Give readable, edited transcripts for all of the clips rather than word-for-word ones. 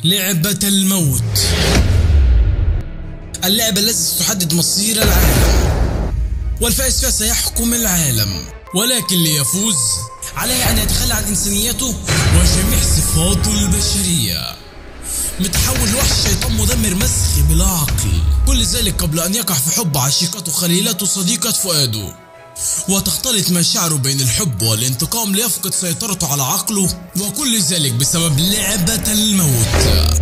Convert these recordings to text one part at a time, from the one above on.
لعبة الموت. اللعبة التي ستحدد مصير العالم، والفائز فيها سيحكم العالم، ولكن ليفوز عليه أن يتخلى عن إنسانيته وجميع صفاته البشرية. متحول لوحش شيطان مدمر مسخ بلا عقل، كل ذلك قبل أن يقع في حب عشيقته خليلته صديقة فؤاده، وتختلط مشاعره بين الحب والانتقام ليفقد سيطرته على عقله، وكل ذلك بسبب لعبة الموت.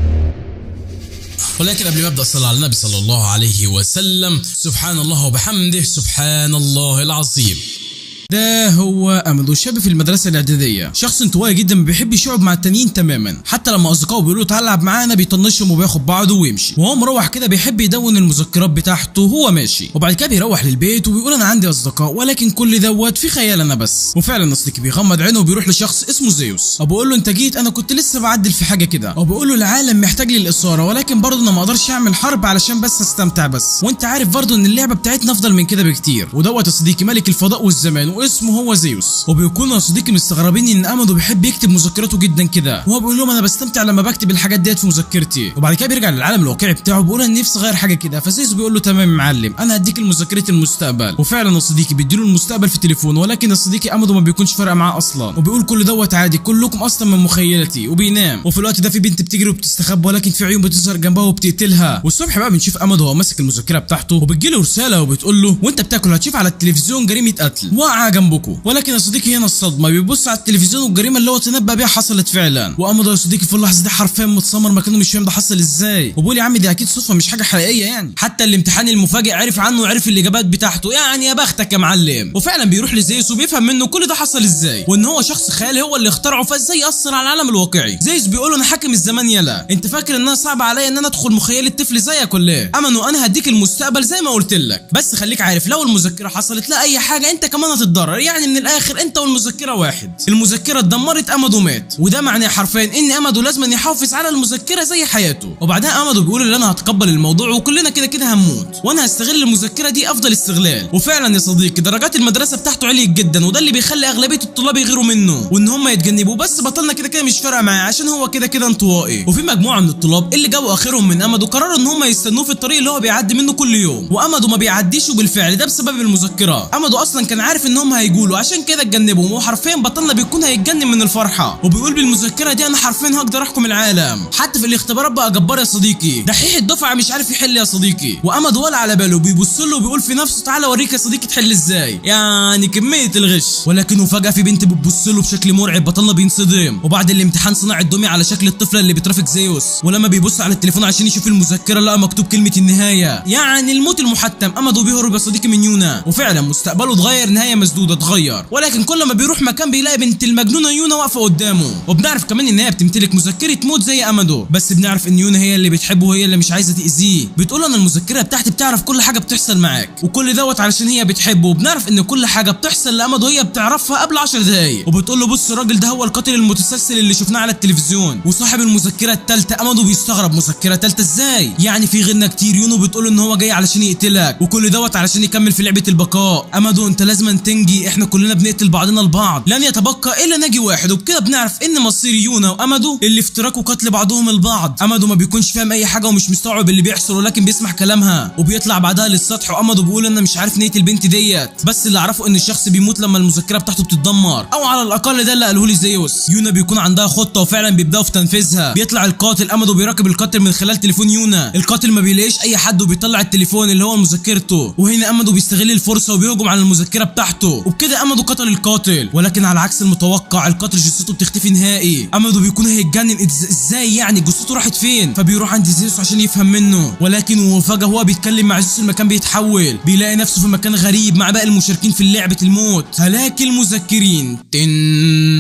ولكن قبل ما ابدا صلى على النبي صلى الله عليه وسلم. سبحان الله وبحمده، سبحان الله العظيم. ده هو أمدو، شاب في المدرسة الإعدادية، شخص انطوائي جدا ما بيحبش يقعد مع التانيين تماما، حتى لما أصدقائه بيقولوا تعال العب معانا بيطنشهم وبياخد بعضه ويمشي، وهو مروح كده بيحب يدون المذكرات بتاعته وهو ماشي، وبعد كده بيروح للبيت وبيقول أنا عندي أصدقاء، ولكن كل دوت في خيال أنا بس. وفعلا أصدقائي بيغمض عينه وبيروح لشخص اسمه زيوس، وبيقول له أنت جيت، أنا كنت لسه بعدل في حاجة كده، وبيقول له العالم محتاج لي الإثارة، ولكن برضه أنا ما أقدرش أعمل حرب علشان بس أستمتع بس، وأنت عارف برضه إن اللعبة بتاعتنا أفضل من كده بكتير. ودوت يا صديقي ملك الفضاء والزمان واسمه هو زيوس. وبيكونوا يا صديقي مستغربين ان امدو بيحب يكتب مذكراته جدا كده، وهو بيقول لهم انا بستمتع لما بكتب الحاجات ديت في مذكرتي. وبعد كده بيرجع للعالم الواقعي بتاعه بيقول انا نفسي اغير حاجه كده، فزيوس بيقول له تمام يا معلم، انا هديك المذكره المستقبل. وفعلا يا صديقي بيديله المستقبل في تليفونه، ولكن يا صديقي امدو ما بيكونش فارقه معاه اصلا، وبيقول كل دوت عادي، كلكم اصلا من مخيلتي، وبينام. وفي الوقت ده في بنت بتجري وبتستخبى، ولكن في عيون بتظهر جنبها وبتقتلها. والصبح بقى بنشوف امدو وهو ماسك المذكره بتاعته، وبتجيله رساله وبتقول له وانت بتاكل هتشوف على التلفزيون جريمه قتل واقعه جنبكم. ولكن يا صديقي هنا الصدمه، بيبص على التلفزيون والجريمه اللي هو تنبأ بيها حصلت فعلا، وامدو يا صديقي في اللحظه دي حرفيا متسمر مكانه، مش فاهم ده حصل ازاي، وبيقول يا عم دي اكيد صدفه مش حاجه حقيقيه يعني، حتى الامتحان المفاجئ عرف عنه وعرف الاجابات بتاعته، يعني يا بختك يا معلم. وفعلا بيروح لزيوس وبيفهم منه كل ده حصل ازاي، وان هو شخص خيالي هو اللي اخترعه، فازاي ياثر على العالم الواقعي. زيوس بيقول له انا حاكم الزمان، يلا انت فاكر ان انا صعب عليا ان انا ادخل مخيله طفل زيك ولا ايه؟ امنوا انا هديك المستقبل زي ما قلت لك، بس خليك عارف لو المذكره حصلت لا اي حاجه انت كمان هتتضرر، يعني من الاخر انت والمذكره واحد. المذكره اتدمرت، امدو مات، وده معناه حرفيا ان امدو لازم يحافظ على المذكره زي حياته. وبعدها امدو بيقول ان انا هتقبل الموضوع وكلنا كده كده هنموت، وانا هستغل المذكره دي افضل استغلال. وفعلا يا صديقي درجات المدرسه بتاعته عليت جدا، وده اللي بيخلي اغلبيه الطلاب يغيروا منه وان هم يتجنبوه، بس بطلنا كده كده مش فارقه معاه عشان هو كده كده انطوائي. وفي مجموعه من الطلاب اللي جابوا اخرهم من امدو قرروا ان هم يستنوه في الطريق اللي هو بيعدي منه كل يوم، وامدو ما بيعديش، وبالفعل ده بسبب المذكره. امدو اصلا كان عارف ان هم هيجوا عشان كده اتجنبهم، وحرفيا بطلنا بيكون هيتجنن من الفرحه، وبيقول بالمذكره دي انا حرفيا هقدر احكم العالم. حتى في الاختبارات بقى جبار يا صديقي، دحيح الدفعه مش عارف يحل يا صديقي، وامدو ولا على باله، بيبص له وبيقول في نفسه تعالى اوريك يا صديقي تحل ازاي، يعني كميه الغش. ولكنه فجاه في بنت بتبص له بشكل مرعب، بطلنا بينصدم. وبعد الامتحان صنع الدمي على شكل الطفله اللي بترافق زيوس، ولما بيبص على التليفون عشان يشوف المذكره لقى مكتوب كلمه النهايه، يعني الموت المحتم. امدو بيهرب يا صديقي من يونا، وفعلا مستقبله اتغير، نهايه مسدوده اتغير، ولكن كل ما بيروح مكان بيلاقي بنت المجنونه يونا واقفه قدامه. وبنعرف كمان ان هي بتمتلك مذكره موت زي امدو، بس بنعرف ان يونا هي اللي بتحبه وهي اللي مش عايزه تاذيه. بتقول انا المذكره بتاعتي بتعرف كل حاجه بتحصل معاك، وكل دوت علشان هي بتحبه. وبنعرف ان كل حاجه بتحصل لامدو هي بتعرفها قبل 10 دقايق، وبتقول له بص الراجل ده هو القاتل المتسلسل اللي شفناه على التلفزيون وصاحب المذكره الثالثه. امدو بيستغرب مذكره ثالثه ازاي؟ يعني في غيرنا كتير. يونو بتقول ان هو جاي علشان يقتلك، وكل دوت علشان يكمل في لعبه البقاء. امدو انت لازم تنجي، احنا كلنا بنقتل بعضنا البعض، لن يتبقى الا ناجي واحد. وبكده بنعرف ان مصير يونا وامدو اللي افتراكوا قتل بعضهم البعض. امدو ما بيكونش فاهم اي حاجه ومش مستوعب اللي بيحصل، ولكن بيسمع كلامها وبيطلع بعدها للسطح. وامدو بيقول انا مش عارف نيه البنت ديت، بس اللي اعرفه ان الشخص بيموت لما المذكره بتاعته بتتدمر، او على الاقل ده اللي قاله لي زيوس. يونا بيكون عندها خطه وفعلا بيبداوا في تنفيذها. بيطلع القاتل، امدو بيراقب القاتل من خلال تليفون يونا. القاتل ما بيلاقيش اي حد وبيطلع التليفون اللي هو مذكرته، وهنا امدو بيستغل الفرصه وبيهجم على المذكره بتاعته، وبكده امدو قتل القاتل. ولكن على عكس المتوقع القاتل جثته بتختفي نهائي. امدو بيكون هيتجنن ازاي يعني جثته راحت فين؟ فبيروح عند زيوس عشان يفهم منه، ولكن فجاه هو بيتكلم مع زيوس المكان بيتحول، بيلاقي نفسه في مكان غريب مع باقي المشاركين في لعبه الموت هلاك المذكرين.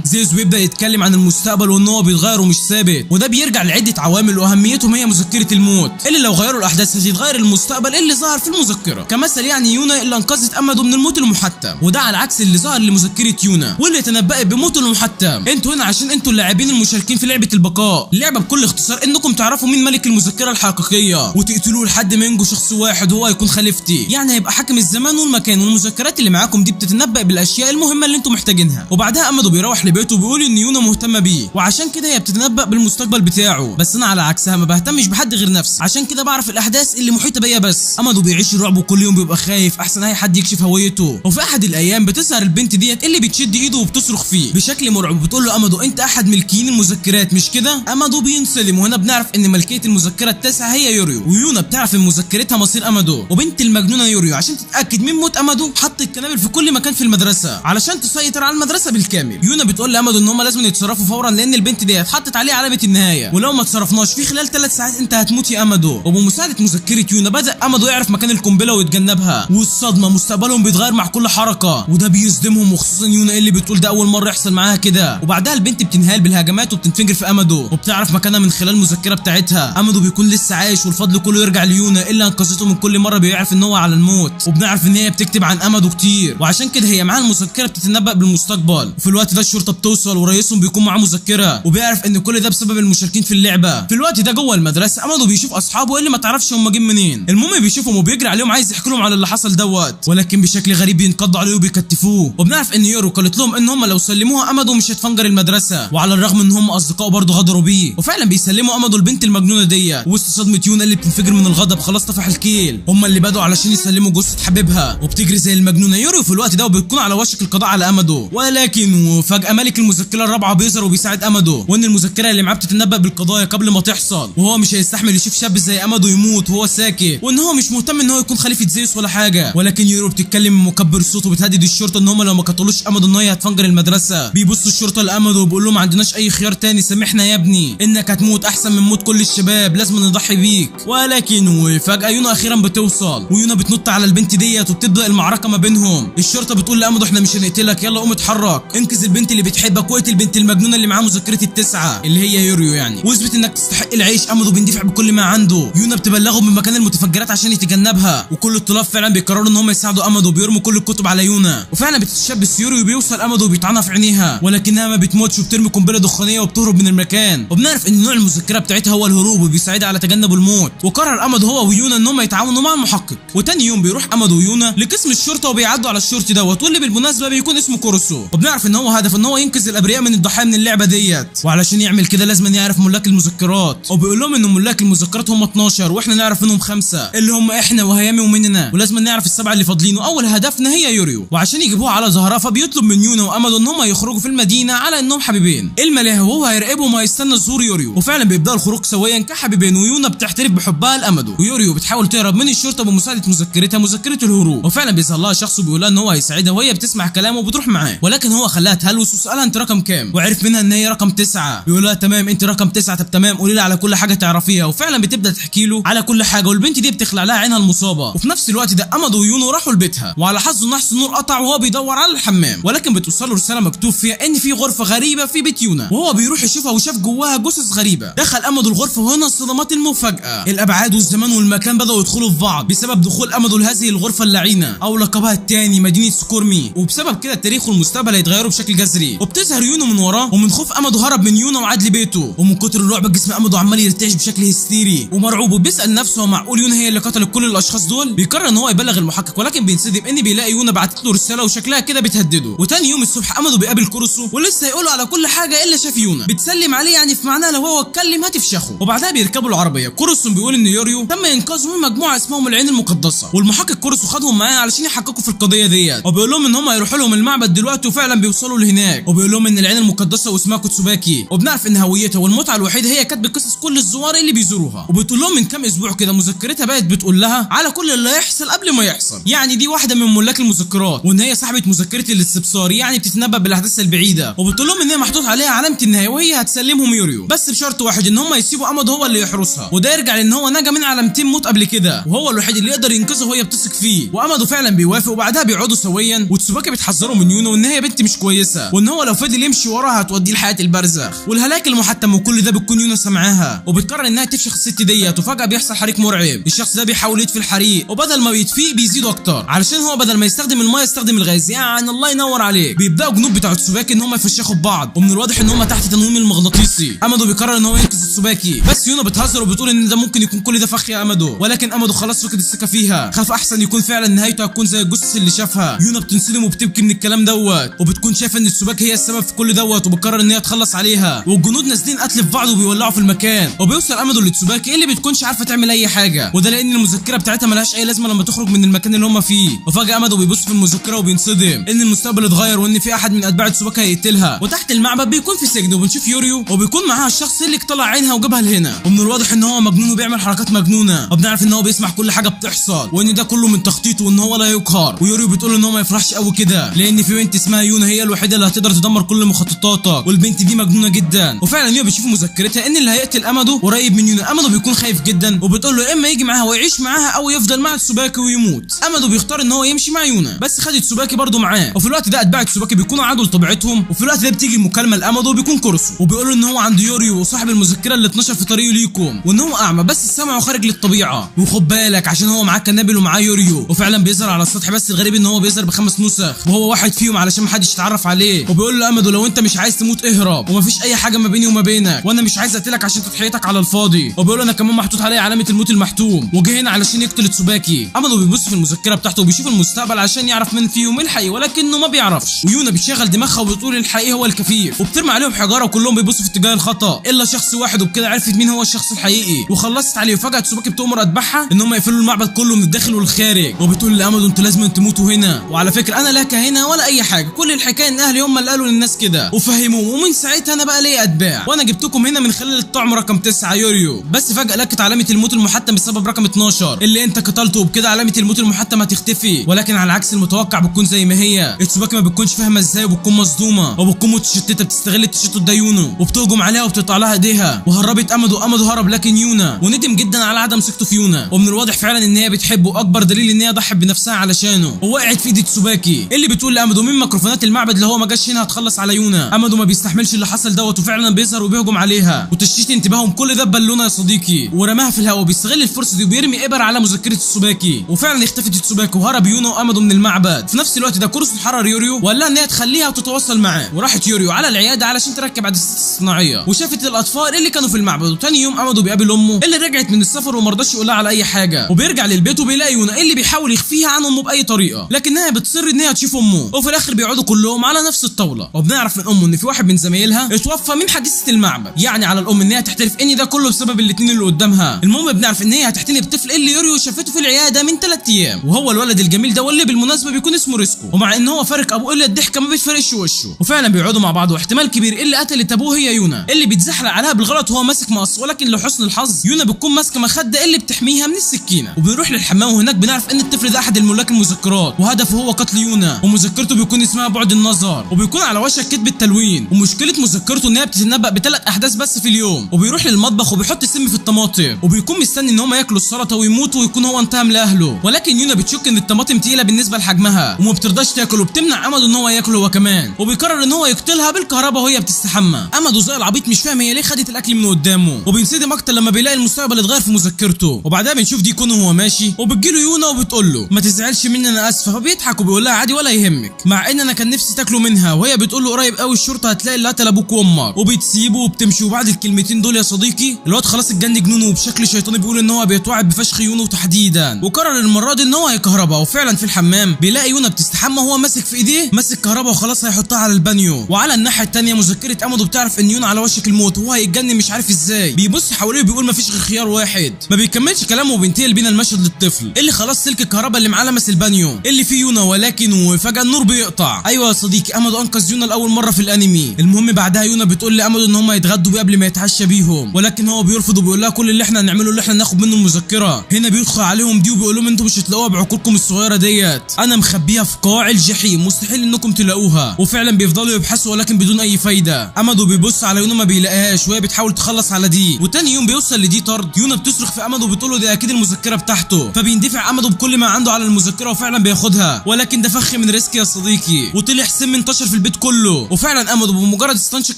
زيوس بيبدا يتكلم عن المستقبل وان هو بيتغير ومش ثابت، وده بيرجع لعده عوامل واهميتهم هي مذكره الموت اللي لو غيروا الاحداث هتتغير المستقبل اللي ظهر في المذكره. كمثل يعني يونا اللي انقذت امدو من الموت المحتم، وده وده على عكس اللي ظهر لمذكره يونا واللي تنبأت بموت المحتم. انتوا هنا عشان انتوا اللاعبين المشاركين في لعبه البقاء. اللعبه بكل اختصار انكم تعرفوا مين ملك المذكره الحقيقيه وتقتلوه لحد ما ينجو شخص واحد وهو يكون خليفتي، يعني هيبقى حاكم الزمان والمكان، والمذكرات اللي معاكم دي بتتنبأ بالاشياء المهمه اللي انتوا محتاجينها. وبعدها امادو بيروح لبيته وبيقول ان يونا مهتمه بيه وعشان كده هي بتتنبأ بالمستقبل بتاعه. بس انا على عكسها ما بهتمش بحد غير نفسي، عشان كده بعرف الاحداث اللي محيطه بيا بس. امادو بيعيش الرعب وكل يوم بيبقى خايف احسن اي حد يكشف هويته. وفي احد الايام بتظهر البنت ديت اللي بتشد ايده وبتصرخ فيه بشكل مرعب وبتقول له امادو انت احد ملكيين المذكرات مش كده؟ امادو بينسلم وهنا بنعرف ان ملكيه المذكره التاسعه هي يوريو، ويونا بتعرف ان مذكرتها مصير امادو. وبنت المجنونه يوريو عشان تتاكد من موت امادو حطت قنابل في كل مكان في المدرسه علشان تسيطر على المدرسه بالكامل. يونا بتقول لامادو ان هم لازم يتصرفوا فورا لان البنت ديت حطت عليه علامه النهايه، ولو ما اتصرفناش في خلال 3 ساعات انت هتموت يا امادو. وبمساعده مذكره يونا بدا امادو يعرف مكان القنبله ويتجنبها، والصدمه مستقبلهم بيتغير مع كل حركه وده بيصدمهم، وخصوصا يونا اللي بتقول ده اول مره يحصل معاها كده. وبعدها البنت بتنهال بالهجمات وبتنفجر في امادو وبتعرف مكانها من خلال المذكره بتاعتها. امادو بيكون لسه عايش والفضل كله يرجع ليونا اللي انقذته من كل مره بيعرف ان هو على الموت، وبنعرف ان هي بتكتب عن امادو كتير وعشان كده هي معاها المذكره بتتنبأ بالمستقبل. وفي الوقت ده الشرطه بتوصل ورئيسهم بيكون معاه مذكره وبيعرف ان كل ده بسبب المشاركين في اللعبه. في الوقت ده جوه المدرسه امادو بيشوف اصحابه اللي ما تعرفش هم جايين منين. المهم بيشوفهم وبيجري عليهم عايز يحكي لهم على اللي حصل دوت، ولكن بشكل غريب بينقضوا عليه وبيكتفوه. وبنعرف ان يورو قالت لهم ان هم لو سلموها امادو مش هتفنجر المدرسه، وعلى الرغم ان هم اصدقاء برضه غدروا بيه، وفعلا بيسلموا امادو البنت المجنونه ديت. وسط صدمه يونا اللي بتنفجر من الغضب خلاص طفح الكيل، هم اللي بدأوا علشان يسلموا جثه حبيبها وبتجري زي المجنونه يورو في الوقت ده وبتكون على وشك القضاء على امادو. ولكن فجاه ملك المذكره الرابعه بيظهر وبيساعد امادو، وان المذكره اللي معاه بتتنبأ بالقضايا قبل ما تحصل، وهو مش هيستحمل يشوف شاب زي امادو يموت وهو ساكت، وان هو مش مهتم ان هو يكون خليفه زيوس ولا حاجه. ولكن يورو بتتكلم من مكبر الصوت وبتهدد الشرطه ان هم لو ما قتلوش امادو ان هي هتفجر المدرسه. بيبصوا الشرطه لامادو وبيقول له ما عندناش اي خيار تاني، سامحنا يا ابني انك هتموت احسن من موت كل الشباب، لازم نضحي بيك. ولكن فجاه يونا اخيرا بتوصل ويونا بتنط على البنت ديت وبتبدا المعركه ما بينهم. الشرطه بتقول لامادو احنا مش هنقتلك، يلا قوم اتحرك، انقذ البنت اللي بتحبك واقتل البنت المجنونه اللي معاها مذكره التسعه اللي هي يوريو يعني، واثبت انك تستحق العيش. امادو بيندفع بكل ما عنده. يونا بتبلغه من مكان المتفجرات عشان يتجنبها، وكل الطلاب فعلا بيقرروا ان هم يساعدوا امادو وبيرموا كل الكتب على يونا. وفعلا بتتشبث يوريو وبيوصل امادو وبيطعنها في عينيها، ولكنها ما بتموتش وبترمي قنبله دخانيه وبتهرب من المكان. وبنعرف ان نوع المذكره بتاعتها هو الهروب وبيساعدها على تجنب الموت. وقرر امادو هو ويونا ان هم يتعاونوا مع المحقق. وتاني يوم بيروح امادو ويونا لقسم الشرطه وبيعدوا على الشرطي دوت واللي بالمناسبه بيكون اسمه كوروسو. وبنعرف ان هو هدف ان هو ينقذ الابرياء من الضحايا من اللعبه ديت، وعلشان يعمل كده لازم يعرف ملاك المذكرات. وبيقول لهم ان ملاك المذكرات هم 12 واحنا نعرف منهم 5 اللي هم احنا وهيامي ومننا، ولازم نعرف ال7 اللي فاضلين، واول هدفنا هي يوريو. وعشان يجيبوها على ظهرها فبيطلب من يونا وامادو ان هم يخرجوا في المدينه على انهم حبيبين. الملاهي وهو هيراقبهم وهيستنى ظهور يوريو، وفعلا بيبداوا الخروج سويا كحبيبين، ويونا بتعترف بحبها لامادو، ويوريو بتحاول تهرب من الشرطه بمساعده مذكرتها مذكره الهروب. وفعلا بيظهر لها شخص وبيقول لها ان هو هيساعدها وهي بتسمع كلامه وبتروح معاه، ولكن هو خلاها تهلوس وسالها انت رقم كام، وعرف منها ان هي رقم 9. بيقول لها تمام انت رقم 9، طب تمام قولي لي على كل حاجه تعرفيها. وفعلا بتبدا تحكي له على كل حاجه، والبنت دي بتخلع لها عينها المصابه. وفي نفس الوقت ده امادو ويونو راحوا لبيتها، وعلى حظه نحس النور قطع وهو بيدور على الحمام، ولكن بتوصله رساله مكتوب فيها ان في غرفه غريبه في بيت يونا، وهو بيروح يشوفها وشاف جواها جثث غريبه. دخل امادو الغرفه وهنا الصدمات المفاجاه، الابعاد والزمان والمكان بداوا يدخلوا في بعض بسبب دخول امادو لهذه الغرفه اللعينه او لقبها الثاني مدينه سكورمي، وبسبب كده التاريخ والمستقبل هيتغيروا بشكل جذري. وبتظهر يونو من وراه، ومن خوف امادو هرب من يونا وعاد لبيته، ومن كتر الرعب جسم امادو عمال يرتعش بشكل هستيري ومرعوب، وبيسال نفسه هو معقول يونا هي اللي قتلت كل الاشخاص دول؟ بيقرر ان هو يبلغ المحقق، ولكن بينصدم ان بيلاقي يونا بعتت له رساله وشكلها كده بتهدده. وتاني يوم الصبح امادو بيقابل كوروسو ولسه هيقول له على كل حاجه الا شاف يونا، بتسلم عليه يعني في معناه لو هو اتكلم هتفشخه. وبعدها بيركبوا العربيه. كوروسو بيقول ان يوريو تم انقاذه من مجموعه اسمهم العين المقدسه، والمحقق كوروسو خدهم معاه علشان يحققوا في القضيه ديت، وبيقول لهم ان هم هيروحوا لهم المعبد دلوقتي، وفعلا بيوصلوا لهناك، وبيقول لهم ان العين المقدسه واسمها كوتسوباكي، وبنعرف ان هويتها والمتعه الوحيده هي كتب قصص كل الزوار اللي بيزوروها. وبتقول لهم من كام اسبوع كده مذكرتها بقت بتقول لها على كل اللي هيحصل قبل ما يحصل، يعني دي واحده من ملاك المذكرات، وان هي صاحبه مذكره الاستبصار يعني بتتنبأ بالاحداث البعيده. وبتقول لهم ان هي محطوط عليها علامه النهايه وهي هتسلمهم يوريو، بس بشرط واحد ان هم يسيبوا امادو هو اللي يحرسها، وده يرجع لان هو نجا من علامتين موت قبل كده، وهو الوحيد اللي يقدر ينقذها وهي بتثق فيه. وامادو فعلا بيوافق، وبعدها بيقعدوا سويا، وتسوباكي بتحذره من يونو وان هي بنت مش كويسه، وان هو لو فضل يمشي وراها هتوديه لحياه البرزخ والهلاك المحتم، وكل ده بتكون يونو سامعاها، وبتقرر انها تفشخ الست ديت. وفجاه بيحصل حريق مرعب، الشخص ده بيحاول يطفي الحريق، وبدل ما بيطفيه بيزيد اكتر علشان هو بدل ما يستخدم الميه يستخدم الغاز. يعني الله ينور عليك. بيبداوا الجنود بتاع تسوباكي ان هم يفشخوا ببعض، ومن الواضح ان هم تحت تنويم المغناطيسي. امادو بيقرر ان هو ينقذ تسوباكي، بس يونا بتهزر وبتقول ان ده ممكن يكون كل ده فخ يا امادو، ولكن امادو خلاص فقد الثقه فيها. خاف احسن يكون فعلا نهايته هتكون زي الجثث اللي شافها. يونا بتنصدم وبتبكي من الكلام دوت، وبتكون شايفه ان تسوباكي هي السبب في كل دوت، وبتقرر ان هي تخلص عليها. والجنود نازلين قتل في بعض وبيولعوا في المكان، وبيوصل امادو لتسوباكي اللي بتكونش عارفه تعمل اي حاجه، وده لان المذكره بتاعتها ملهاش اي لازمه لما تخرج من المكان اللي هم فيه. وفجاه امادو بيبص في المذكره وبينصدم ان المستقبل اتغير، وان في احد من اتباع تسوباكي هيقتلها. وتحت المعبد بيكون في سجن، وبنشوف يوريو وبيكون معاها الشخص اللي طلع عينها وجابها لهنا، ومن الواضح ان هو مجنون وبيعمل حركات مجنونه، وبنعرف ان هو بيسمع كل حاجه بتحصل، وان ده كله من تخطيطه وان هو لا يقهر. ويوريو بتقول ان هو ما يفرحش قوي كده، لان في بنت اسمها يونا هي الوحيده اللي هتقدر تدمر كل مخططاتك، والبنت دي مجنونه جدا. وفعلا يوريو بيشوف مذكرتها ان اللي هيقتل امادو قريب من يونا. امادو بيكون خايف جدا، وبتقول له اما يجي معاها ويعيش معاها او يفضل مع تسوباكي ويموت. امادو بيختار ان هو يمشي مع يونا، بس خد تسوباكي برده معاه. وفي الوقت ده اتباع تسوباكي بيكونوا عادوا لطبيعتهم، وفي الوقت ده بتيجي مكالمه لامادو بيكون كورسو، وبيقول له ان هو عند يوريو وصاحب المذكره اللي اتنشر في طريقه ليكم، وان هو اعمى بس سمعه خارج للطبيعه. وخد بالك عشان هو معاه كنابل ومعاه يوريو، وفعلا بيظهر على السطح، بس الغريب ان هو بيظهر ب5 نسخ، وهو واحد فيهم علشان محدش يتعرف عليه. وبيقول له امادو لو انت مش عايز تموت اهرب، ومفيش اي حاجه ما بيني وما بينك، وانا مش عايز اقتلك عشان تضحيتك على الفاضي. وبيقول له انا كمان محطوط عليا علامه الموت المحتوم، وجه هنا علشان يقتل تسوباكي. امادو بيبص في المذكره بتاعته وبيشوف المستقبل عشان يعرف مين فيهم الحقيقي، ولكنه ما بيعرفش. ويونا بتشغل دماغها وبتقول الحقيقي هو الكفيف، وبترمي عليهم حجاره وكلهم بيبصوا في اتجاه الخطا الا شخص واحد، وبكده عرفت مين هو الشخص الحقيقي وخلصت عليه. وفجاه تسوباكي بتؤمر اتباعها ان هم يقفلوا المعبد كله من الداخل والخارج، وبتقول لامادو انتوا لازم تموتوا هنا، وعلى فكره انا لا كهنه ولا اي حاجه، كل الحكايه ان اهلي هم اللي قالوا للناس كده وفهموهم، ومن ساعتها انا بقى ليا اتباع، وانا جبتكم هنا من خلال الطعم رقم 9 يوريو. بس فجاه لكت علامه الموت المحتم بسبب رقم 12 اللي انت قتلته، وبكده علامه الموت المحتم هتختفي، ولكن على عكس المتوقع بتكون زي ما هي. تسوباكي ما بتكونش فاهمه ازاي، وبتكون مصدومه وبتكون متشتته، بتستغل التشتت ده يونو وبتهجم عليها وبتقطع لها ايديها. وهربت امادو هرب، لكن يونا وندم جدا على عدم ثقته في يونا، ومن الواضح فعلا ان هي بتحبه، اكبر دليل ان هي ضحت بنفسها علشانه. ووقعت في ايد تسوباكي اللي بتقول لامادو من ميكروفونات المعبد اللي هو ما جاش هنا هتخلص على يونا. امادو ما بيستحملش اللي حصل دوت، وفعلا بيظهر وبيهجم عليها وتشتت انتباههم كل ده ببالونه يا صديقي، ورماها في الهواء. بيستغل الفرصه دي وبيرمي ابر على مذكره تسوباكي، وفعلا اختفت تسوباكي وهرب يونا وامادو من المعبد. في نفس الوقت ده كورسو حرر يوريو وقال لها ان هي تخليها وتتواصل معاه، وراحت يوريو على العياده علشان تركب عدسات اصطناعيه، وشافت الاطفال اللي كانوا في المعبد. وتاني يوم امادو بيقابل امه اللي رجعت من السفر وما رضاش يقول لها على اي حاجه، وبيرجع للبيت وبيلاقي يونا اللي بيحاول يخفيها عن امه باي طريقه، لكنها بتصر ان هي تشوف امه. وفي الاخر بيقعدوا كلهم على نفس الطاوله، وبنعرف من امه ان في واحد من زمايلها اتوفى من حادثه المعبد، يعني على الام ان هي تحترف ان ده كله بسبب الاثنين اللي قدامها. المهم بنعرف ان هي هتحتني بطفل اللي يوريو شافته في العياده من 3 ايام، وهو الولد الجميل ده واللي بالمناسبه بيكون اسمه ريسكو، ومع ان هو فارق ابوه الا الضحكه ما بيتفرقش وشه. وفعلا بيقعدوا مع بعض، واحتمال كبير اللي قتلت ابوه هي يونا اللي بيتزحلق عليها بالغلط وهو ماسك مقص، ولكن لحسن الحظ يونا بتكون ماسكه مخده اللي بتحميها من السكينه. وبنروح للحمام، وهناك بنعرف ان الطفل ده احد الملاك المذكرات، وهدفه هو قتل يونا، ومذكرته بيكون اسمها بعد النظر، وبيكون على وشك كتب التلوين. ومشكله مذكرته ان هي بتتنبأ ب3 احداث بس في اليوم. وبيروح للمطبخ وبيحط سم في الطماطم، وبيكون مستني ان هم ياكلوا السلطه ويموتوا ويكون هو انتهم لاهله، ولكن يونا بتشك ان الطماطم تقيله بالنسبه لحجمها وما بترضاش تاكل، وبتمنع امادو ان هو ياكل هو كمان، وبيقرر ان هو يقتلها بالكهرباء وهي بتستحمى. امادو زي العبيط مش فاهم هي ليه خدت الاكل من قدامه، وبينصدم اكتر لما بيلاقي المستقبل اتغير في مذكرته. وبعدها بنشوف ديكون وهو ماشي، وبتجيله يونا وبتقول له ما تزعلش مني انا اسفه، فبيضحك وبيقول لها عادي ولا يهمك، مع ان انا كان نفسي تاكله منها. وهي بتقول له قريب قوي الشرطه هتلاقي اللي قتل ابوك وامك، وبتسيبه وبتمشي. وبعد الكلمتين دول يا صديقي الواد خلاص اتجن جنونه، وبشكل شيطاني بيقول ان هو بيتوعد بفشخ يونا تحديدا، وقرر المره دي ان هو هيكهربها. وفعلا في الحمام بيلاقي يونا بتستحمى وهو ماسك في ايديه ماسك كهرباء وخلاص هيحطها على البانيو. وعلى الناحيه الثانيه مذكره امادو بتعرف ان يونا على وشك الموت وهو هيتجنن مش عارف ازاي. بيبص حواليه وبيقول مفيش غير خيار واحد، ما بيكملش كلامه وبينتقل بينا المشهد للطفل اللي خلاص سلك الكهرباء اللي معاه لمس البانيو اللي فيه يونا، ولكن وفجاه النور بيقطع. ايوه يا صديقي امادو انقذ يونا لاول مره في الانمي. المهم بعدها يونا بتقول لامادو ان هم يتغدوا بيه قبل ما يتعشى بيهم، ولكن هو بيرفض وبيقول لها كل اللي احنا هنعمله اللي احنا ناخد منه المذكره. هنا بيدخل عليهم دي وبيقول لهم انتوا مش هتلاقوها بعقولكم الصغيره ديت، انا مخبيها في قاع الجحيم مستحيل انكم تلاقوها. وفعلا بيفضلوا يبحثوا ولكن بدون اي فايده. امادو بيبص على يونا ما بيلاقيهاش وهي بتحاول تخلص على دي. وتاني يوم بيوصل لدي طرد، يونا بتصرخ في امادو وبتقول له دي اكيد المذكره بتاعته، فبيندفع امادو بكل ما عنده على المذكره وفعلا بياخدها، ولكن ده فخ من ريسك يا صديقي، وطلع سم انتشر في البيت كله. وفعلا امادو بمجرد استنشق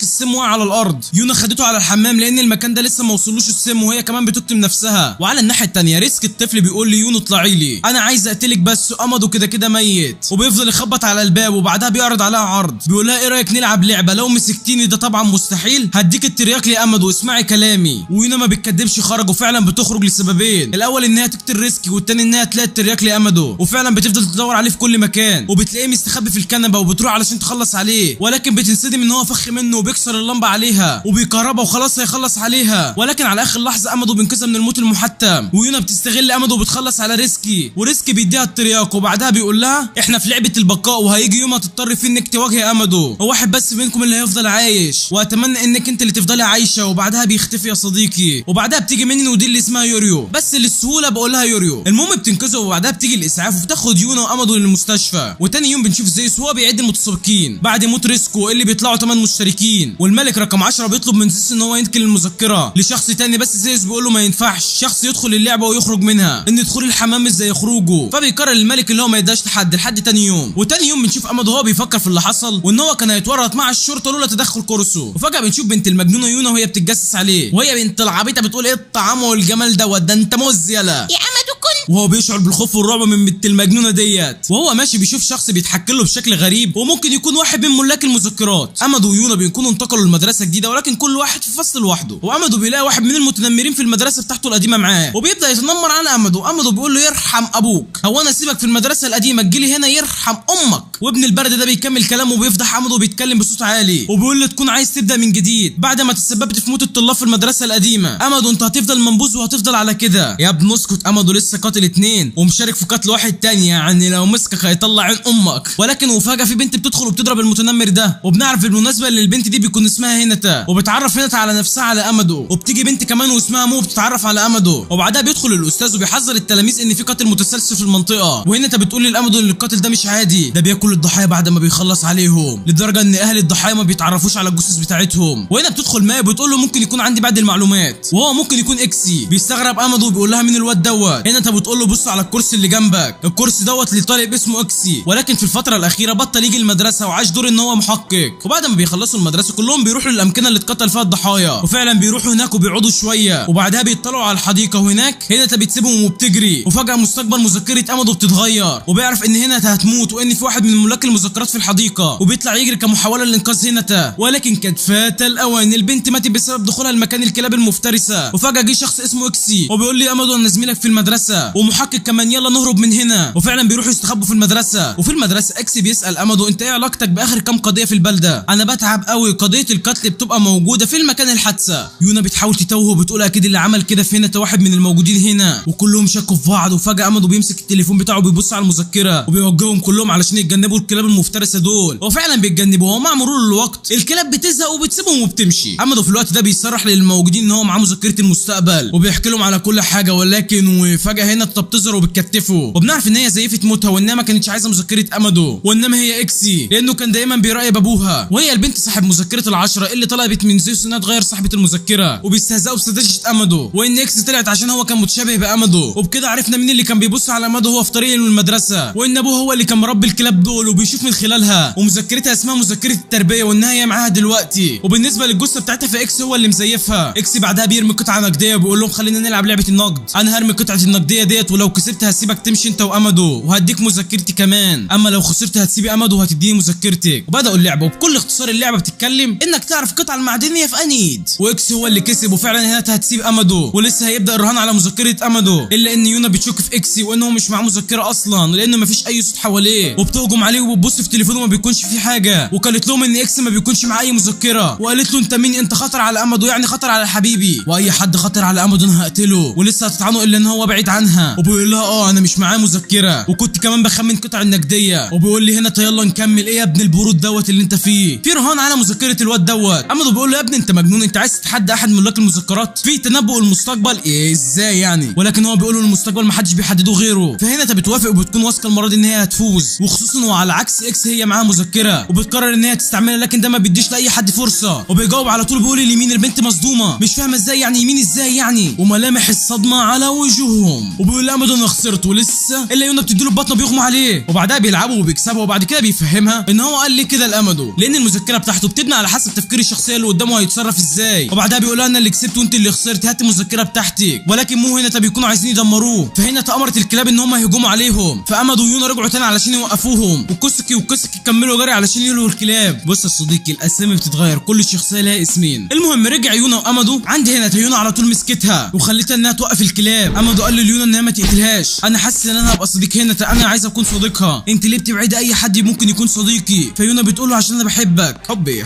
السم وقع على الارض. يونا خدته على الحمام لان المكان ده لسه ما وصلوش السم، وهي كمان بتكتم نفسها. وعلى الناحيه الثانيه ريسك الطفل بيقول لي يونا اطلعي لي انا عايز اقتلك، بس امادو كده كده ميت، وبيفضل يخبط على الباب وبعدها بيعرض عليها عرض بيقول لها ايه رايك نلعب لعبه، لو مسكتيني ده طبعا مستحيل هديك الترياق يا امد واسمعي كلامي. ويونا ما بتكدبش خرج، وفعلا بتخرج لسببين، الاول انها تقتل ريسكي، والتاني انها تلاقي الترياق لامدو، وفعلا بتفضل تدور عليه في كل مكان وبتلاقيه مستخبي في الكنبه وبتروح علشان تخلص عليه، ولكن بتنصدم ان هو فخ منه وبيكسر اللمبه عليها وبيكهربها وخلاص هيخلص عليها، ولكن على اخر لحظه امدو بينقذها من الموت المحتم. ويونا بتستغل امدو وبتخلص على ريسكي، وريسكي بيديها الترياق وبعدها بيقول لها احنا في لعبه البقاء وهيجي يوم هتضطر فيه انك تواجهي امدو، وواحد بس منكم اللي هيفضل عايش، واتمنى انك انت اللي تفضلي عايشه. وبعدها بيختفي يا صديقي، وبعدها بتيجي مني ودي اللي اسمها يوريو، بس للسهوله بقول لها يوريو. المهم بتنقذه وبعدها بتيجي الاسعاف وبتاخد يونا وامدو للمستشفى. وتاني يوم بنشوف زيوس وهو بيعد المتسابقين بعد موت ريسكو اللي بيطلعوا 8 مشتركين، والملك رقم 10 بيطلب من زيوس ان هو ينقل المذكره لشخص تاني، بس زيوس بيقول له ما ينفعش شخص يدخل اللعبه ويخرج منها، ان دخول الحمام مش زي خروجه، فبيقرر الملك اللي هو ما يداش لحد تاني يوم. وتاني يوم بنشوف امدو وهو بيفكر في اللي حصل وان هو كان هيتورط مع الشرطه لولا تدخل كورسو، وفجاه بنشوف بنت المجنونه يونا وهي بتتجسس عليه، وهي بنت العبيطه بتقول ايه الطعام والجمال دوت، ده انت موز يلا يا امدو كن. وهو بيشعر بالخوف والرعب من بنت المجنونه ديت، وهو ماشي بيشوف شخص بيتحكى له بشكل غريب وممكن يكون واحد من ملاك المذكرات. امدو ويونا بيكونوا انتقلوا لمدرسه جديده ولكن كل واحد في فصل لوحده، وامدو بيلاقي واحد من المتنمرين في المدرسه بتاعته القديمه معاه وبيبدا يتنمر على امدو بيقول له يرحم ابوك، هو انا سيبك في المدرسه القديمه تجيلي هنا يرحم امك. وابن البرد ده بيكمل كلامه وبيفضح امدو وبيتكلم بصوت عالي وبيقول له تكون عايز تبدا من جديد بعد ما تسببت في موت الطلاب في المدرسه القديمه، امدو انت هتفضل منبوذ وهتفضل على كده. يا ابن اسكت، امدو لسه قاتل 2 ومشارك في قتل واحد تاني، يعني لو مسكك هيطلع عين امك. ولكن وفجاه في بنت بتدخل وبتضرب المتنمر ده، وبنعرف بالمناسبه ان البنت دي بيكون اسمها هينتا، وبتعرف هينتا على نفسها على امدو، وبتيجي بنت كمان واسمها مو بتتعرف على امدو، وبعدها بيدخل الاستاذ وبيحذر التلاميذ ان في قاتل متسلسل في المنطقه، وهينتا بتقول لامدو ان القاتل ده مش عادي، ده بياكل الضحايا بعد ما بيخلص عليهم، لدرجه ان اهل الضحايا ما بيتعرفوش على الجثث بتاعتهم. وهنا بتدخل ماي وبتقول له ممكن يكون عندي بعض المعلومات، وهو ممكن يكون اكسي. بيستغرب امدو وبيقول لها مين الواد دوت، هنا انت بتقول له بص على الكرسي اللي جنبك، الكرسي دوت لطالب اسمه اكسي، ولكن في الفتره الاخيره بطل يجي المدرسه وعاش دور ان هو محقق. وبعد ما بيخلصوا المدرسه كلهم بيروحوا للامكنه اللي اتقتل فيها الضحايا، وفعلا بيروحوا هناك وبيقعدوا شويه، وبعدها بيطلعوا على الحديقه، وهناك هنا بتسيبهم وبتجري، وفجاه مستقبل مذكره امدو بتتغير، وبيعرف ان هنا هتموت وان في واحد من ملاك المذكرات في الحديقه، وبيطلع يجري كمحاوله لانقاذ هنا، ولكن كانت فات الاوان، البنت ماتت بسبب دخولها المكان الكلاب المفترسه. وفجاه جه شخص اسمه اكسي وبيقول لي امدو انا زميلك في المدرسه ومحقق كمان، يلا نهرب من هنا. وفعلا بيروحوا يستخبوا في المدرسه، وفي المدرسه اكسي بيسال امدو انت ايه علاقتك باخر كام قضيه في البلده؟ انا بتعب قوي، قضيه القتل بتبقى موجوده في المكان الحادثه. يونا بتحاول تتوه وبتقول اكيد اللي عمل كده في هنا واحد من الموجودين هنا، وكلهم شكوا في بعض. وفجاه امدو بيمسك التليفون بتاعه وبيبص على المذكره وبيوجههم كلهم علشان يتجنبوا الكلاب المفترسه دول، وفعلا بيتجنبوا، ومع مرور الوقت الكلاب بتزهق وبتسيبهم وبتمشي. امدو في الوقت ده بيصرح للموجودين ان هو معاه مذكره المستقبل وبيحكي لهم على كل حاجه، ولكن وفجاه هنا بتظهر وبتكتفه، وبنعرف ان هي زيفت موتها وانها ما كانتش عايزه مذكره امدو، وانما هي اكسي لانه كان دايما بيراقب ابوها، وهي البنت صاحب مذكره ال10 اللي طلبت من زيوس انها تغير صاحبه المذكره، وبيستهزئوا بسذاجه امدو، وان اكسي طلعت عشان هو كان متشابه بامدو. وبكده عرفنا مين اللي كان بيبص على امدو هو في طريق المدرسه، وان ابوه هو اللي كان مربي الكلاب دول وبيشوف من خلالها، ومذكرتها اسمها مذكره التربيه وانها هي معاها دلوقتي. وبالنسبه للجثه بتاعتها فاكس هو اللي مزيفها. اكسي بعدها بيرمي قطعه نقديه وبيقول لهم خلينا نلعب لعبه النقد، انا هرمي قطعه النقديه ديت ولو كسبت هسيبك تمشي انت وامدو وهديك مذكرتي كمان، اما لو خسرت هتسيبي امدو وهتديني مذكرتك. وبداوا اللعبه، وبكل اختصار اللعبه بتتكلم انك تعرف القطعه المعدنيه في انهي ايد، واكس هو اللي كسب، وفعلا هنا هتسيب امدو ولسه هيبدا الرهان على مذكره امدو، الا ان يونا بتشك في اكسي وانه مش معاه مذكره اصلا لانه مفيش اي صوت حواليه، وبتهجم عليه وبتبص في تليفونه ما بيكونش فيه حاجه، وقالت لهم ان اكس ما بيكونش معاه اي مذكره، وقالت له انت مين؟ انت خطر على امدو، يعني خطر على حبيبي، واي حد خطر على امدو انا هقتله، ولسه هتطعنه الا ان هو بعيد عنها، وبيقول لها انا مش معاه مذكره وكنت كمان بخمن قطع النقديه، وبيقول لي هنا يلا نكمل، ايه يا ابن البرود دوت اللي انت فيه؟ في رهان على مذكره الواد دوت. امدو بيقول له يا ابني انت مجنون، انت عايز تتحدى احد ملاك المذكرات؟ في تنبؤ المستقبل؟ ايه ازاي يعني؟ ولكن هو بيقول له المستقبل ما حدش بيحدده غيره، فهنا انت بتوافق وبتكون واثقه المره دي ان هي هتفوز، وخصوصا وعلى عكس اكس هي معاها مذكره وبتقرر ان هي تستعملها، لكن ده ما بيديش لاي حد فرصه، وبيجاوب على طول بيقول اليمين. البنت مصدومه مش فاهمه ازاي يعني يمين ازاي يعني، وملامح الصدمه على وجوههم، وبيقول لامادو انا خسرت ولسه الا يونا بتديله ببطنه بيغمى عليه، وبعدها بيلعبوا وبيكسبوا، وبعد كده بيفهمها ان هو قال ليه كده لامادو لان المذكره بتاعته بتبني على حسب تفكير الشخصيه اللي قدامه هيتصرف ازاي، وبعدها بيقول لها انا اللي كسبت وانت اللي خسرت، هات المذكره بتاعتك، ولكن مو هنا بيكونوا عايزين يدمروه، فهنا تأمرت الكلاب ان هم يهجموا عليهم، فامادو ويونا رجعوا تاني علشان يوقفوهم، وكوسكي كملوا جري علشان يلهوا الكلاب. بص يا صديقي الاسامي بتتغير، كل شخصيه لها اسمين. المهم رجع يونا وامادو عند هنا، يونا على طول مسكتها وخلتها انها توقف الكلاب. امادو قال ليونا انها ما تقتلهاش، انا حاسس ان انا هبقى صديق هنا، انا عايز اكون صديقها، انت ليه بتبعدي اي حد ممكن يكون صديقي؟ فيونا بتقول له عشان انا بحبك،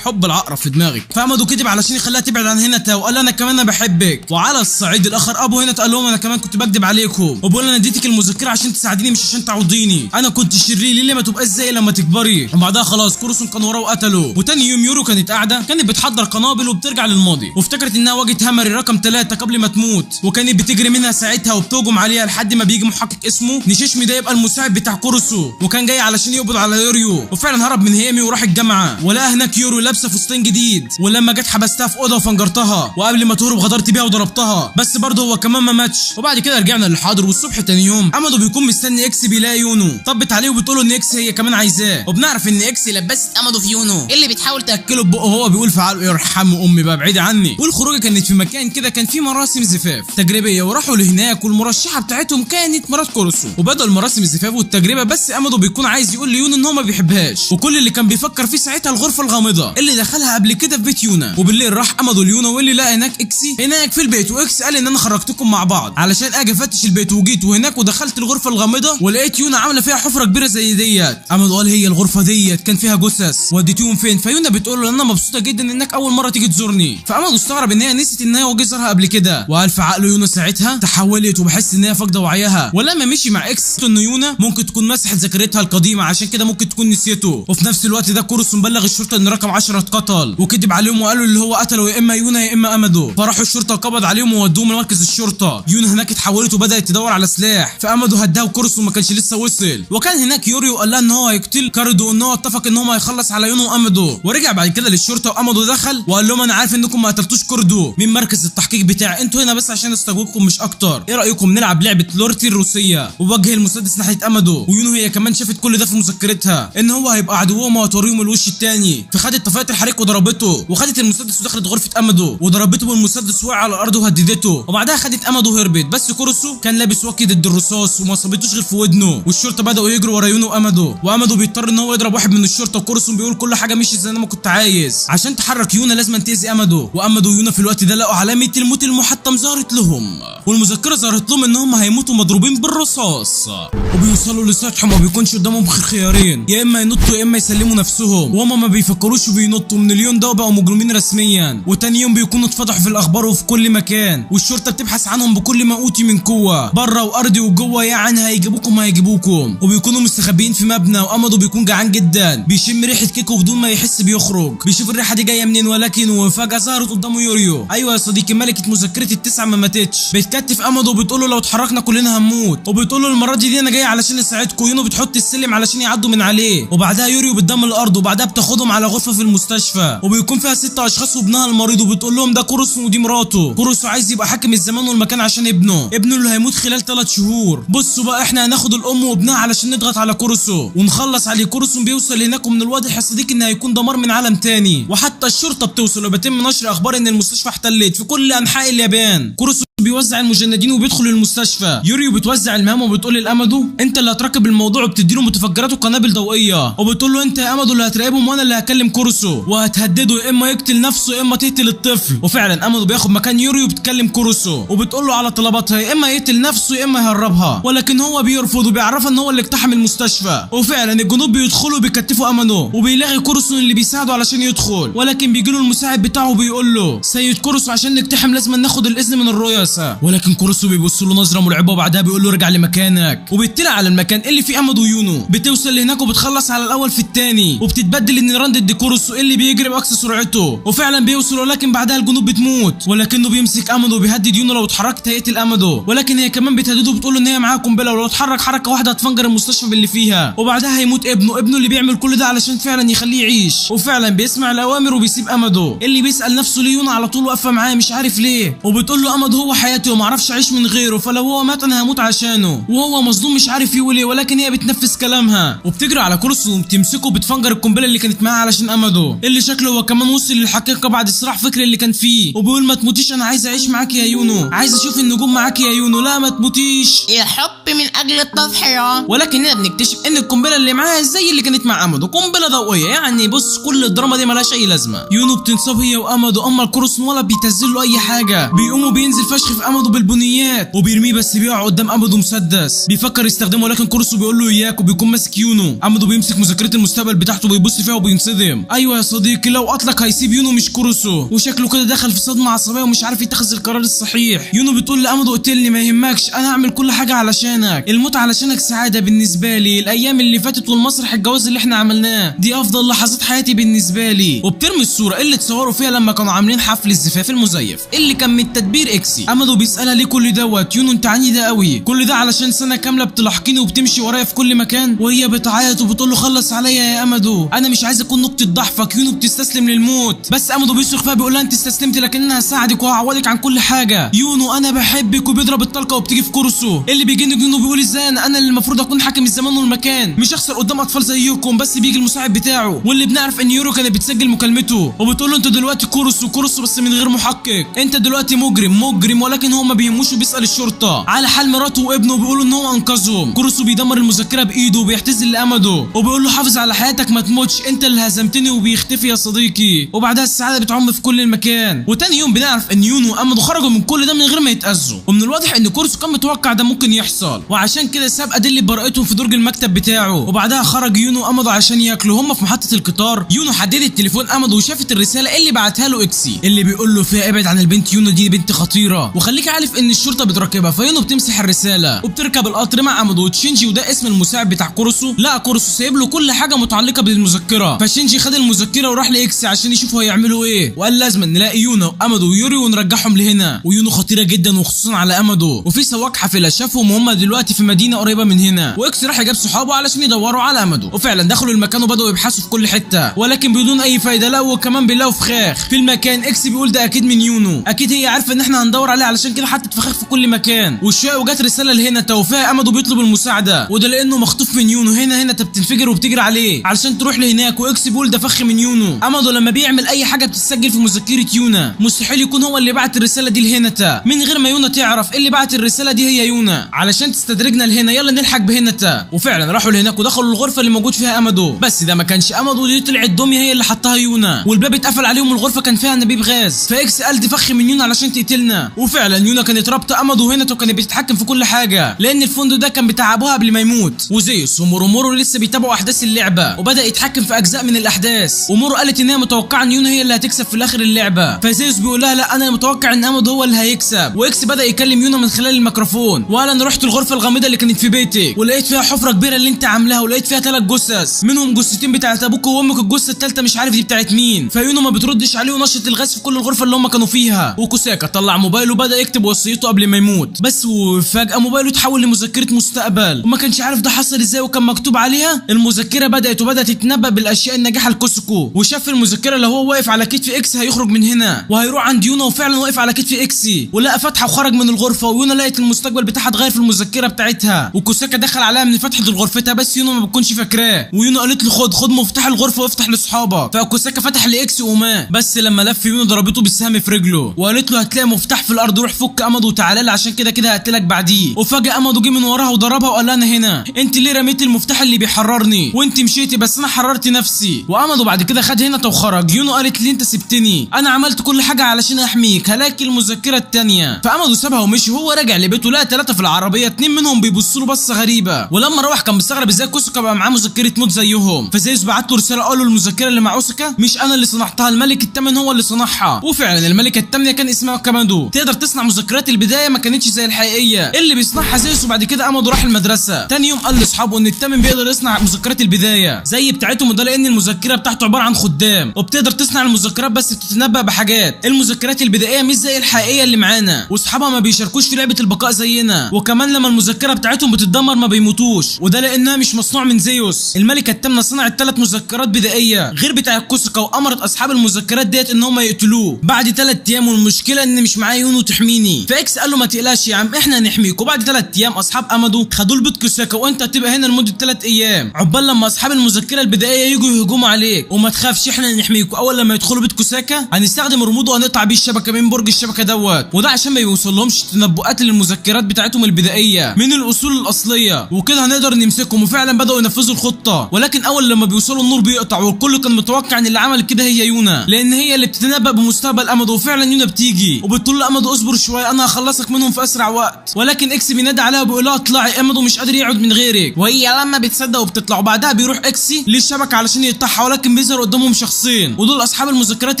حب العقرب في دماغك. فامادو كذب علشان يخليها تبعد عن هنا وقال انا كمان انا بحبك. وعلى الصعيد الاخر ابو هنا قال لهم انا كمان كنت بكذب عليكم، وبقول انا اديتك المذكره عشان تساعديني مش عشان تعوضيني، انا كنت شرير ليه ما تبقاش زي لما تكبري. وبعدها خلاص كوروسون كان وراه وقتله. وتاني يوم يورو كانت قاعده، كانت بتحضر قنابل وبترجع للماضي، وافتكرت انها واجهت هامري رقم 3 قبل ما تموت، وكانت بتجري منها ساعتها وبتهجم عليها لحد ما بيجي محقق اسمه نيشيشمي ده يبقى المساعد بتاع كوروسو، وكان جاي علشان يقبض على يوريو، وفعلا هرب من هيمي وراح الجامعه، ولقى هناك يورو لابسه فستان جديد، ولما جت حبستها في اوضه وفنجرتها، وقبل ما تهرب غدرت بيها وضربتها، بس برضه هو كمان ما ماتش. وبعد كده رجعنا للحاضر، والصبح تاني يوم امادو بيكون مستني اكس بيلاقي يونو، طبت عليه وبتقول ان اكس هي كمان عايزاه، وبنعرف ان اكس لبست امادو في يونو اللي بتحاول تاكله ببقه، وهو بيقول في عقله يرحم امي بقى بعيد عني. والخروجه كانت في مكان كده كان فيه مراسم زفاف تجريبيه، وراحوا لهناك والمرشحه بتاعتهم كانت مرات كوروسو، وبدأوا المراسم الزفاف والتجربه، بس امادو بيكون عايز يقول ليونو ان هو ما بيحبهاش، وكل اللي كان بيفكر فيه ساعتها الغرفه الغامضه اللي دخلها قبل كده في بيت يونا. وبالليل راح امادو ليونا واللي لقى هناك اكسي هناك في البيت، واكس قال ان انا خرجتكم مع بعض علشان اجي افتش البيت، وجيت وهناك ودخلت الغرفه الغامضه ولقيت يونا عامله فيها حفره كبيره زي ديت. امادو قال هي الغرفه ديت كان فيها جثث، وديتيهم فين؟ فيونا بتقول له انا مبسوطه جدا انك اول مره تيجي تزورني. فامادو استغرب ان هي نسيت ان هي وجه زارها قبل كده، وقال في عقله يونا ساعتها تحولت وبحس ان هي فاقده وعيها، ولما مشي مع اكس ان يونا ممكن تكون مسحت ذاكرتها القديمه عشان كده ممكن تكون نسيته. وفي نفس الوقت ده كوروسو مبلغ الشرطه ان رقم 10 اتقتل، وكذب عليهم وقالوا اللي هو قتله يا اما يونا يا اما امادو، فراحوا الشرطه وقبض عليهم وودوهم لمركز الشرطه. يونا هناك اتحولت وبدات تدور على سلاح، فامادو هداه وكوروسو ما كانش لسه وصل، وكان هناك يوريو قال لها ان هو هيقتل كاردو، ان هو اتفق ان هو هيخلص على يونا وامادو. ورجع بعد كده للشرطه وامادو دخل وقال لهم انا عارف انكم ما قتلتوش كاردو من مركز التحقيق بتاعي، انتوا هنا بس عشان استجوبكم مش اكتر، ايه رايكم نلعب لعبه لورتي الروسيه؟ ووجه المسدس ناحيه امادو، ويونو هي كمان شافت كل ده في مذكرتها ان هو هيبقى عدوهم وهتوريهم الوش التاني، فخدت طفايه الحريق وضربته، وخدت المسدس ودخلت غرفه امادو وضربته بالمسدس وقع على الارض وهددته، وبعدها خدت امادو وهربت. بس كوروسو كان لابس واقي ضد الرصاص وما صابتوش غير في ودنه، والشرطه بداوا يجروا ورا يونو وامادو، وامادو بيضطر ان هو يضرب واحد من الشرطه، وكوروسو بيقول كل حاجه مشيت زي ما كنت عايز، عشان تحرك يونا لازم تاذي امادو. وامادو ويونا في الوقت ده لقوا علامه الموت المحتم ظهرت لهم، والمذكره ظهرت لهم ان هم هيموتوا مضروبين بالرصاص، وبيوصلوا لسطح ما بيكونش قدامهم غير خيارين، يا اما ينطوا يا اما يسلموا نفسهم، وهم ما بيفكروش وبينطوا. من اليوم ده بقوا مجرمين رسميا، وتاني يوم بيكونوا اتفضحوا في الاخبار وفي كل مكان، والشرطه بتبحث عنهم بكل ما اوتي من قوه بره وارضي وجوه، يعني هيجيبوكم. وبيكونوا مستخبيين في مبنى، وامادو بيكون جعان جدا، بيشم ريحه كيكو بدون ما يحس بيخرج، بيشوف الريحه دي جايه منين، ولكن وفجاه ظهرت قدامه يوريو. ايوه يا صديقي ملكه مذكره التسعه ما ماتتش، بتكتف امادو وبتقول له لو اتحركنا كلنا هنموت، وبتقول له المره دي انا جايه علشان اساعدكم. يونو بتحط السلم علشان يعدوا من عليه، وبعدها يوريو بتدمر الارض، وبعدها بتاخدهم على غرفه في المستشفى، وبيكون فيها 6 اشخاص وابنها المريض، وبتقول لهم ده كوروسو ودي مراته. كوروسو عايز يبقى حاكم الزمان والمكان عشان ابنه اللي هيموت خلال 3 شهور. بصوا بقى احنا هناخد الام وابنها علشان نضغط على كوروسو ونخلص عليه. كوروسو بيوصل هناك، ومن الواضح يا صديقي ان هيكون دمار من عالم تاني، وحتى الشرطه بتوصل وبيتم نشر اخبار ان المستشفى احتلت في كل انحاء اليابان. كوروسو بيوزع المجندين وبيدخل المستشفى. يوريو بتوزع المهام وبتقول لامادو انت اللي هتراقب الموضوع، وبتديله متفجرات وقنابل ضوئيه، وبتقول له انت يا امادو اللي هتراقبهم وانا اللي هكلم كوروسو، وهتهدده يا اما يقتل نفسه يا اما تقتل الطفل. وفعلا امادو بياخد مكان يوريو وبتكلم كوروسو وبتقول له على طلباتها، يا اما يقتل نفسه يا اما يهربها، ولكن هو بيرفض وبيعرفها ان هو اللي اقتحم المستشفى. وفعلا الجنود بيدخلوا وبيكتفوا امادو، وبيلاقي كوروسو اللي بيساعده علشان يدخل، ولكن بيجي له المساعد بتاعه وبيقول له سيد كوروسو عشان نقتحم لازم ناخد الاذن من الرئاسه، ولكن كوروسو بيبص له نظره مرعبه، وبعدها بيقول له ارجع لمكانك، وبيطلع على المكان اللي فيه امادو ويونو. بتوصل هناك وبتخلص على الاول في الثاني، وبتتبدل النيران ضد كوروسو اللي بيجري باقصى سرعته، وفعلا بيوصل، ولكن بعدها الجنود بتموت، ولكنه بيمسك امادو وبيهدد يونو لو اتحركت هيقتل امادو، ولكن هي كمان بتهدده وبتقول له ان هي معاها قنبله ولو اتحرك حركه واحده هتفجر المستشفى باللي فيها، وبعدها هيموت ابنه اللي بيعمل كل ده علشان فعلا يخليه يعيش. وفعلا بيسمع الاوامر وبيسيب امادو اللي بيسال نفسه ليه يونو على طول واقفه معاه مش عارف ليه، وبتقول له امادو هو حياتي وما اعرفش اعيش من غيره، فلو هو مات انا هموت عشانه. وهو مظلوم مش عارف يقول ايه، ولكن هي بتنفذ كلامها وبتجري على كورسو وبتمسكه وبتفجر القنبله اللي كانت معاه علشان امادو، اللي شكله هو كمان وصل للحقيقه بعد الصراع الفكري اللي كان فيه، وبيقول ما تموتيش، انا عايز اعيش معاك يا يونو، عايز اشوف النجوم معاك يا يونو، لا ما تموتيش. الحب من اجل التضحيه. ولكن هنا بنكتشف ان القنبله اللي معاها زي اللي كانت مع امادو، قنبله ضوئيه. يعني بص كل الدراما دي مالهاش اي لازمه. يونو بتنصاب هي وامادو، اما الكورسون ولا بيتنزل له اي حاجه، بيقوم بينزل فشخ في امادو بالبنيات وبيرميه، بس بيقع قدام امادو مسدس بيفكر يستخدمه، ولكن كورسو بيقول له اياك وبيكون ماسك يونو. امادو بيمسك مذكره المستقبل بتاعته وبيبص فيها وبينصدم. ايوه يا صديقي لو اطلق هيسيب يونو مش كورسو، وشكله كده دخل في صدمه عصبيه ومش عارف يتخذ القرار الصحيح. يونو بتقول لامادو اقتلني ما يهمكش، انا هعمل كل حاجه علشانك، الموت علشانك سعاده بالنسبه لي، الايام اللي فاتت والمسرح الجواز اللي احنا عملناه دي افضل لحظات حياتي بالنسبه لي. وبترمي الصوره اللي اتصوروا فيها لما كانوا عاملين حفل الزفاف المزيف اللي كان من تدبير اكسي. امادو بيسالها ليه كل دوت، يونو انت عنيده قوي، كل ده علشان سنه كامله بتلاحقيني وبتمشي ورايا في كل مكان، وهي بتعيط وبتقول له خلص عليا يا امادو، انا مش عايز اكون نقطه ضعفك. يونو بتستسلم للموت، بس امادو بيصرخ فيها بيقول لها انت استسلمت لكن انا هساعدك وهعوضك عن كل حاجه. يونو انا بحبك، وبيضرب الطلقه وبتيجي في كورسو اللي بيجن. يونو بيقول ازاي انا اللي المفروض اكون حاكم الزمان والمكان، مش هخسر قدام اطفال زيكم. بس بيجي المساعد بتاعه واللي بنعرف ان يورو كانت بتسجل مكالمته، وبتقول له انت دلوقتي كورسو بس من غير محقق، انت دلوقتي مجرم. ولكن هو ما بيهموش وبيسال الشرطه على حال مراته وابنه، وبيقولوا ان هو انقذهم. كورسو بيدمر المذكره بايده وبيعتذر لامادو وبيقول له حافظ على حياتك ما تموتش، انت اللي هزمتني، وبيختفي يا صديقي. وبعدها السعاده بتعم في كل المكان. وتاني يوم بنعرف ان يونو وامادو خرجوا من كل ده من غير ما يتاذوا، ومن الواضح ان كورسو كان متوقع ده ممكن يحصل، وعشان كده ساب ادله براءتهم في درج المكتب بتاعه. وبعدها خرج يونو وامادو عشان ياكلوا. هم في محطه القطار يونو حددت تليفون امادو وشافت الرساله اللي بعتها له اكسي، اللي بيقول له فيها ابعد عن البنت يونو، دي بنت خطيره وخليك عارف ان الشرطه بتراقبها. فيونو بتمسح الرساله وبتركب القطر مع امادو وتشينجي، وده اسم المساعد بتاع كورسو. لا كورسو سايب له كل حاجه متعلقه بالمذكره، فشينجي خد المذكره وراح لاكسي عشان يشوفوا هيعملوا ايه، وقال لازم نلاقي يونو وامادو ويوري ونرجعهم لهنا. ويونو خطيره جدا وخصوصا على امادو، وفي سواق حافله شافهم وهم دلوقتي في مدينه قريبه من هنا، واكسي راح جاب صحابه علشان يدوروا على امادو. وفعلا دخلوا المكان وبداوا يبحثوا في كل حته، ولكن بدون اي فايده. لا وكمان بيلاقوا فخاخ في المكان. اكسي بيقول ده اكيد من يونو، اكيد هي عارفه ان احنا هندور عليه علشان كده حطت فخاخ في كل مكان. وشويه وجات رساله لهنا توفيها امادو بيطلب المساعده، وده لانه مخطوف من يونو. هنا بتنفجر وبتجري عليه علشان تروح لهناك. واكسي بيقول ده فخ من يونو. امادو لما بيعمل اي حاجه بتتسجل في مذكره يونا، مستحيل يكون هو اللي بعت الرساله دي لهنتا من غير ما يونا تعرف. اللي بعت الرساله دي هي يونا علشان تستدرجنا لهنا، يلا نلحق بهنتا. وفعلا راحوا لهناك ودخلوا الغرفه اللي موجود فيها امادو، بس ده ما كانش امادو، دي طلعت دميه هي اللي حطها يونا، والباب اتقفل عليهم. الغرفه كان فيها نبيب غاز، فاكس قال دي فخ من يونا علشان تقتلنا. وفعلا يونا كانت رابطه امادو وهنتا وكانت بتتحكم في كل حاجه، لان الفندق ده كان بتاع ابوها قبل ما يموت. وزيوس ومورو لسه بيتابعوا احداث اللعبه، وبدا يتحكم في اجزاء من الاحداث. ومورو قالت ان هي متوقعه ان يونا هي اللي هتكسب في الاخر اللعبه، فزيوس بيقول لها لا انا متوقع ان امادو هو اللي هيكسب. واكس بدا يكلم يونا من خلال الميكروفون، وقال انا رحت الغرفه الغامضه اللي كانت في بيتك ولقيت فيها حفره كبيره اللي انت عاملاها، ولقيت فيها 3 جثث، منهم جثتين بتاعت ابوك وامك، الجثه الثالثه مش عارف دي بتاعت مين. فيونو ما بتردش عليه ونشط الغاز في كل الغرفه اللي هم كانوا فيها. وكوساكا طلع موبايله وبدا يكتب وصيته قبل ما يموت، بس وفجاه موبايله اتحول لمذكره مستقبل، وما كانش عارف ده حصل ازاي. وكان مكتوب عليها المذكره بدات تتنبأ بالاشياء الناجحه لكوسكو. وشاف المذكره اللي هو واقف على كتف اكس هيخرج من هنا وهيروح عند يونا، وفعلا واقف على كتف اكسي ولقى فتحه وخرج من الغرفه. ويونا لقت المستقبل بتاعها اتغير في المذكره بتاعتها، وكوساكا دخل عليها من فتحه غرفتها، بس يونا ما بتكونش فاكراه. ويونا قالت له خد مفتاح الغرفه وافتح لاصحابك. فكوساكا فتح لاكسي ومات، بس لما لف يونا ضربته بالسهم في رجله وقالت له هتلاقي مفتاح في الارض، روح فك امادو وتعالى لي عشان كده هقتلك بعديه. وفجاه امادو جه من وراها وضربها وقال لها انا هنا، انت ليه رميتي المفتاح اللي بيحررني وانت مشيتي، بس انا حررت نفسي. وامادو بعد كده خد هنا وخرج. يونو قالت لي انت سبتني، انا عملت كل حاجه علشان احميك، هلاقي المذكره الثانيه. فامادو سابها ومشي. وهو راجع لبيته لقى 3 في العربيه، 2 منهم بيبصوا له بصه غريبه. ولما روح كان مستغرب ازاي كوساكا بقى معاه مذكره موت زيهم. فزيوس بعت له رساله قال له المذكره اللي مع اوساكا مش انا اللي صنعتها، الملك الثامن هو اللي صنعها. وفعلا الملكه الثامنه كان اسمها كامادو، تقدر تصنع مذكرات البدايه ما كانتش زي الحقيقيه اللي بيصنعها زيوس. وبعد كده امادو راح المدرسه. تاني يوم قال لاصحابه ان الثامن بيقدر يصنع مذكرات البدايه زي بتاعتهم، وده لان المذكره بتاعته عباره عن خدام وبتقدر تصنع المذكرات بس بتتنبأ بحاجات. المذكرات البدائيه مش زي الحقيقيه اللي معانا، واصحابها ما بيشاركوش في لعبه البقاء زينا. وكمان لما المذكره بتاعتهم بتتدمر ما بيموتوش، وده لانها مش مصنوع من زيوس. الملكه الثامنه صنعت 3 مذكرات بدائيه غير بتاع كوساكا، وامرت اصحاب المذكرات ديت ان هم يقتلوه بعد 3 ايام. والمشكله ان مش معاه يونو تحميني. فاكس قال له ما تقلقش يا عم احنا هنحميك. وبعد 3 ايام اصحاب امادو خدوه لبيت كوساكا وانت هتبقى هنا لمده 3 ايام عقبال لما اصحاب المذكره البدائيه يجوا يهجموا عليك. وما تخافش احنا هنحميك. واول لما يدخلوا بيت كوساكا هنستخدم الرمود وهنقطع بيه الشبكه من برج الشبكه دوت، وده عشان ما يوصلهمش تنبؤات للمذكرات بتاعتهم البدائيه من الاصول الاصليه، وكده هنقدر نمسكهم. وفعلا بداوا ينفذوا الخطه، ولكن اول لما بيوصلوا النور بيقطع والكل كان متوقع ان اللي عمل كده هي يونا، لان هي اللي بتتنبأ بمستقبل امادو. وفعلا يونا بتيجي وبتقول لامادو اصبر شويه انا هخلصك منهم في اسرع وقت، ولكن اكس بينادي عليها وبيقول لها اطلعي امادو مش قادر يقعد من غيرك، وهي لما بتصدق وبتطلع. وبعدها بيروح اكسي للشبكه علشان يقطعها، ولكن بيظهر قدامهم شخصين ودول اصحاب المذكرات